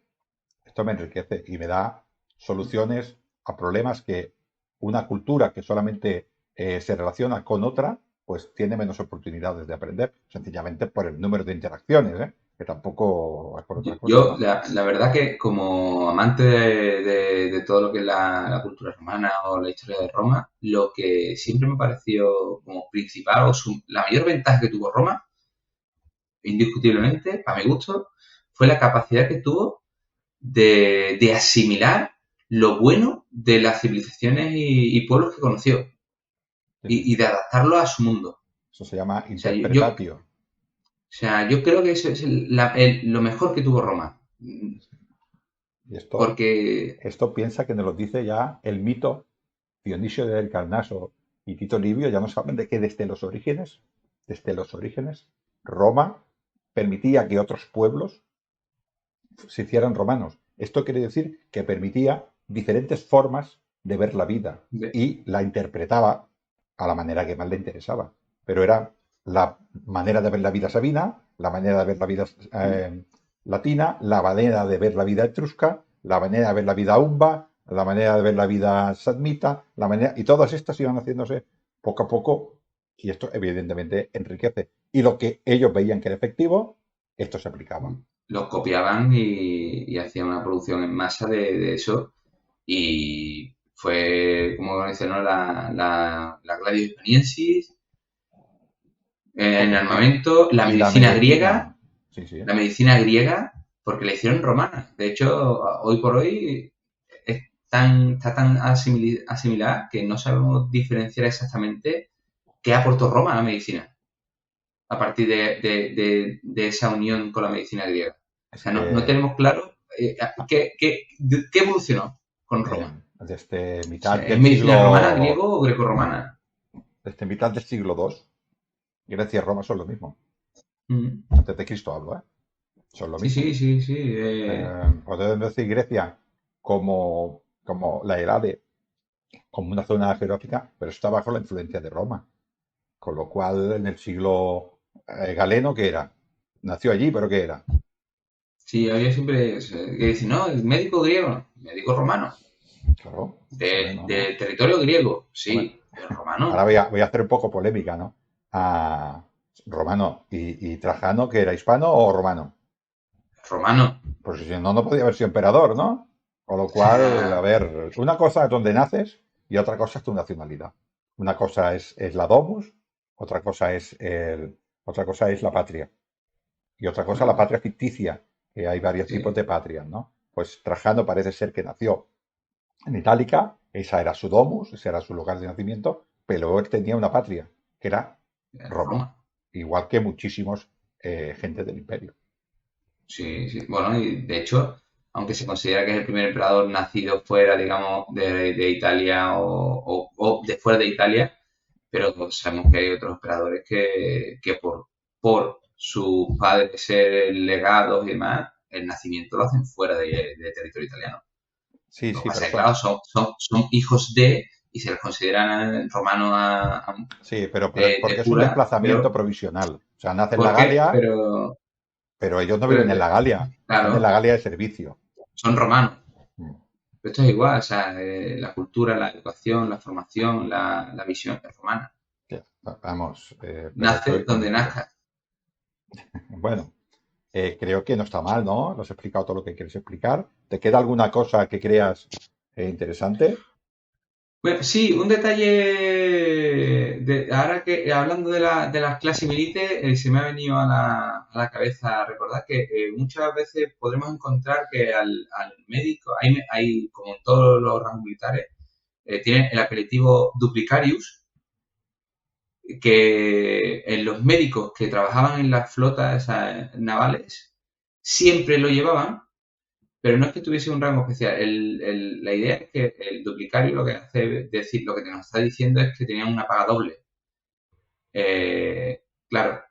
Esto me enriquece y me da soluciones a problemas que una cultura que solamente se relaciona con otra, pues tiene menos oportunidades de aprender, sencillamente por el número de interacciones, ¿eh? Que tampoco es por otra cosa, Yo, ¿no? la verdad que como amante de todo lo que es la cultura romana o la historia de Roma, lo que siempre me pareció como principal o la mayor ventaja que tuvo Roma, indiscutiblemente, a mi gusto, fue la capacidad que tuvo de asimilar lo bueno de las civilizaciones y pueblos que conoció Sí, sí, y sí. de adaptarlo a su mundo. Eso se llama O sea, o interpretatio. sea, yo creo que eso es lo mejor que tuvo Roma. Y esto, Porque esto piensa que nos lo dice ya el mito. Dionisio del Carnaso y Tito Livio ya nos hablan de que desde los orígenes, Roma permitía que otros pueblos se hicieran romanos. Esto quiere decir que permitía diferentes formas de ver la vida De- y la interpretaba a la manera que más le interesaba. Pero era la manera de ver la vida sabina, la manera de ver la vida latina, la manera de ver la vida etrusca, la manera de ver la vida umba, la manera de ver la vida sadmita, la manera, y todas estas iban haciéndose poco a poco, y esto evidentemente enriquece. Y lo que ellos veían que era efectivo, esto se aplicaba. los copiaban y hacían una producción en masa de eso. Y fue, como mencionó, la Gladius Hispaniensis, en Correcto. armamento, Y la medicina, sí, sí, la medicina griega, porque la hicieron romana. De hecho, hoy por hoy está tan asimilada que no sabemos diferenciar exactamente qué aportó Roma a la medicina a partir de esa unión con la medicina griega. O es sea, no que tenemos claro qué evolucionó con Roma. desde O sea, mitad ¿es del medicina romana, siglo, griego o grecorromana? desde mitad del siglo II, Grecia y Roma son lo mismo. Mm. Antes de Cristo hablo, ¿eh? Son lo Sí, mismo. sí, sí, sí. Podemos decir Grecia como la Helade, como una zona geográfica, pero está bajo la influencia de Roma. Con lo cual, en el siglo Galeno, ¿qué era? Nació allí, pero ¿qué era? Sí, había siempre que dicen, no, el médico griego, médico romano, Claro, hombre, no, no. de territorio griego, Hombre, sí, pero ahora romano, voy a hacer un poco polémica, ¿no? Ah, romano. Y Trajano, que era hispano o romano? romano. Pues si no, no podía haber sido emperador, ¿no? Con lo cual, a ver, una cosa es donde naces y otra cosa es tu nacionalidad. Una cosa es la domus, otra cosa otra cosa es la patria. Y otra cosa la Bueno, patria ficticia, que hay varios tipos sí, de patrias, ¿no? Pues Trajano parece ser que nació en Itálica, esa era su domus, ese era su lugar de nacimiento, pero él tenía una patria, que era Roma, Roma. igual que muchísimos gente del imperio. Sí, sí. Bueno, y de hecho, aunque se considera que es el primer emperador nacido fuera, digamos, de Italia o de fuera de Italia, pero sabemos que hay otros emperadores que por sus padres ser legados y demás, el nacimiento lo hacen fuera de territorio italiano. Sí, Lo que sí, pero pasa es que, claro, son hijos de y se les consideran romanos sí, pero de porque es un cura, desplazamiento provisional. O sea, nace en la ¿por qué? Galia, pero ellos no viven en la Galia, están en la Claro, Galia de servicio. son romanos. Mm, Esto es igual, o sea, la cultura, la educación, la formación, la visión es romana. ya, vamos, pero Nace estoy donde convencido. nazca. Bueno, creo que no está mal, ¿no? Lo has explicado todo lo que quieres explicar. ¿Te queda alguna cosa que creas interesante? Bueno, sí, un detalle, ahora que hablando de las clases milites, se me ha venido a la cabeza recordar que muchas veces podremos encontrar que al médico, como en todos los rangos militares, tienen el apelativo duplicarius, que en los médicos que trabajaban en las flotas navales siempre lo llevaban, pero no es que tuviese un rango especial. La idea es que el duplicario lo que hace decir, lo que nos está diciendo es que tenían una paga doble. Claro,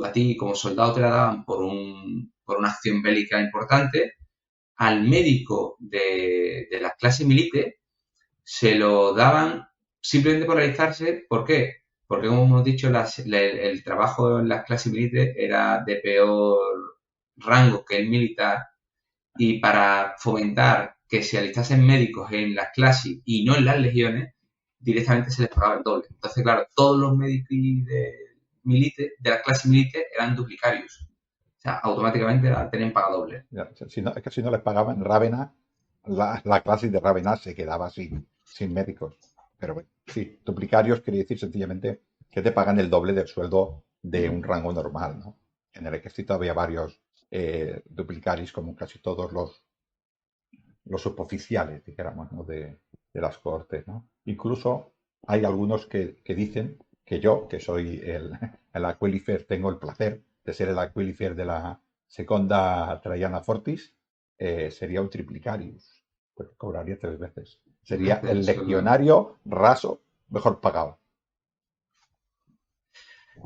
a ti como soldado te la daban por una acción bélica importante, al médico de las clases milites se lo daban simplemente por alistarse. ¿Por qué? Porque, como hemos dicho, el trabajo en las clases militares era de peor rango que el militar, y para fomentar que se alistasen médicos en las clases y no en las legiones, directamente se les pagaba el doble. Entonces, claro, todos los médicos de la clase milite eran duplicarios. O sea, automáticamente tenían paga doble. Ya, si no, es que si no les pagaban Rávena, la clase de Rávena se quedaba sin médicos. Pero bueno, sí, duplicarios quiere decir sencillamente que te pagan el doble del sueldo de un rango normal, ¿no? En el ejército había varios duplicaris, como casi todos los suboficiales, dijéramos, ¿no? De las cortes, ¿no? Incluso hay algunos que dicen que yo, que soy el aquilifer, tengo el placer de ser el aquilifer de la Seconda Traiana Fortis, sería un triplicarius, pues cobraría 3 veces. Sería el legionario raso mejor pagado.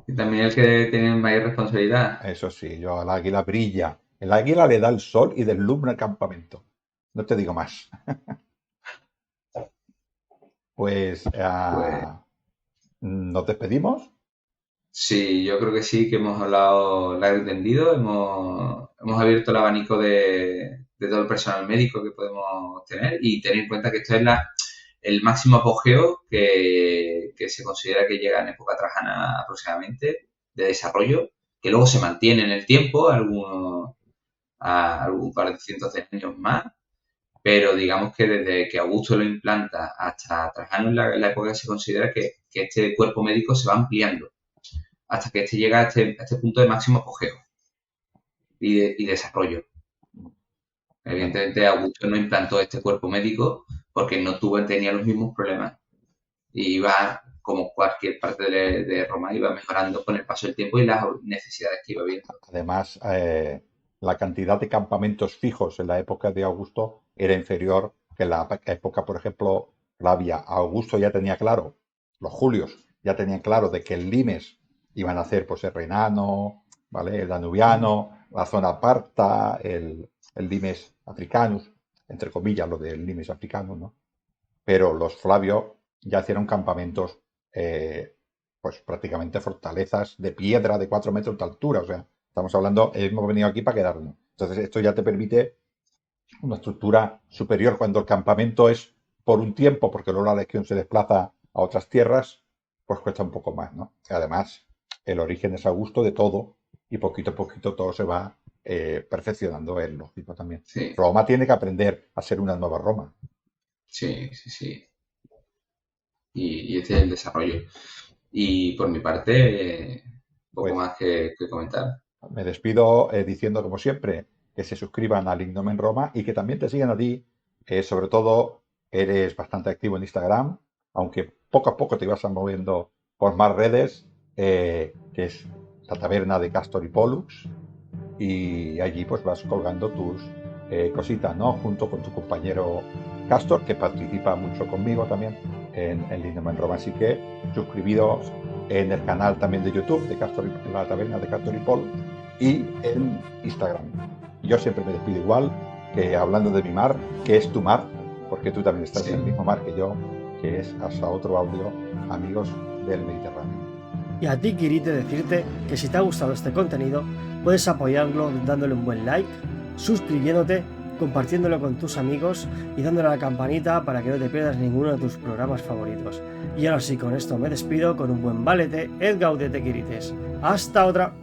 Y también el que tiene mayor responsabilidad. Eso sí, yo al águila brilla El águila le da el sol y deslumbra el campamento. No te digo más. Pues Pues nos despedimos. sí, yo creo que sí, que hemos hablado largo y tendido, hemos abierto el abanico de todo el personal médico que podemos tener y tener en cuenta que esto es el máximo apogeo que se considera que llega en época trajana aproximadamente de desarrollo, que luego se mantiene en el tiempo, a algún par de cientos de años más, pero digamos que desde que Augusto lo implanta hasta Trajano en la época se considera que este cuerpo médico se va ampliando hasta que este llega a este punto de máximo apogeo y desarrollo. Bueno, Evidentemente, Augusto no implantó este cuerpo médico porque tenía los mismos problemas y iba, como cualquier parte de Roma, iba mejorando con el paso del tiempo y las necesidades que iba viendo. además, la cantidad de campamentos fijos en la época de Augusto era inferior que en la época, por ejemplo, Flavia. Augusto ya tenía claro, los Julios ya tenían claro de que el limes iban a hacer pues el renano, ¿vale? El danubiano, la zona parta, el limes africanus, entre comillas, lo del limes africanus, ¿no? Pero los Flavios ya hicieron campamentos, pues prácticamente fortalezas de piedra de 4 metros de altura. O sea, estamos hablando, hemos venido aquí para quedarnos. Entonces, esto ya te permite una estructura superior cuando el campamento es por un tiempo, porque luego la legión se desplaza a otras tierras, pues cuesta un poco más, ¿no? Además, el origen es Augusto de todo y poquito a poquito todo se va perfeccionando, es lógico también. Sí, Roma tiene que aprender a ser una nueva Roma. sí, sí, sí. Y este es el desarrollo. Y por mi parte, poco Pues más que comentar. me despido diciendo, como siempre, que se suscriban al Ignomen Roma y que también te sigan a ti. Sobre todo, eres bastante activo en Instagram, aunque poco a poco te ibas moviendo por más redes, que es la taberna de Castor y Pollux. Y allí pues vas colgando tus cositas, ¿no? Junto con tu compañero Castor, que participa mucho conmigo también en Ignomen Roma. Así que suscribidos en el canal también de YouTube de Castor y la taberna de Castor y Paul y en Instagram. Yo siempre me despido igual, que hablando de mi mar, que es tu mar, porque tú también estás Sí. en el mismo mar que yo, que es hasta otro audio, amigos del Mediterráneo. Y a ti, Kirite, decirte que si te ha gustado este contenido, puedes apoyarlo dándole un buen like, suscribiéndote, compartiéndolo con tus amigos y dándole a la campanita para que no te pierdas ninguno de tus programas favoritos. Y ahora sí, con esto me despido con un buen valete, et gaudete, Kirites. ¡Hasta otra!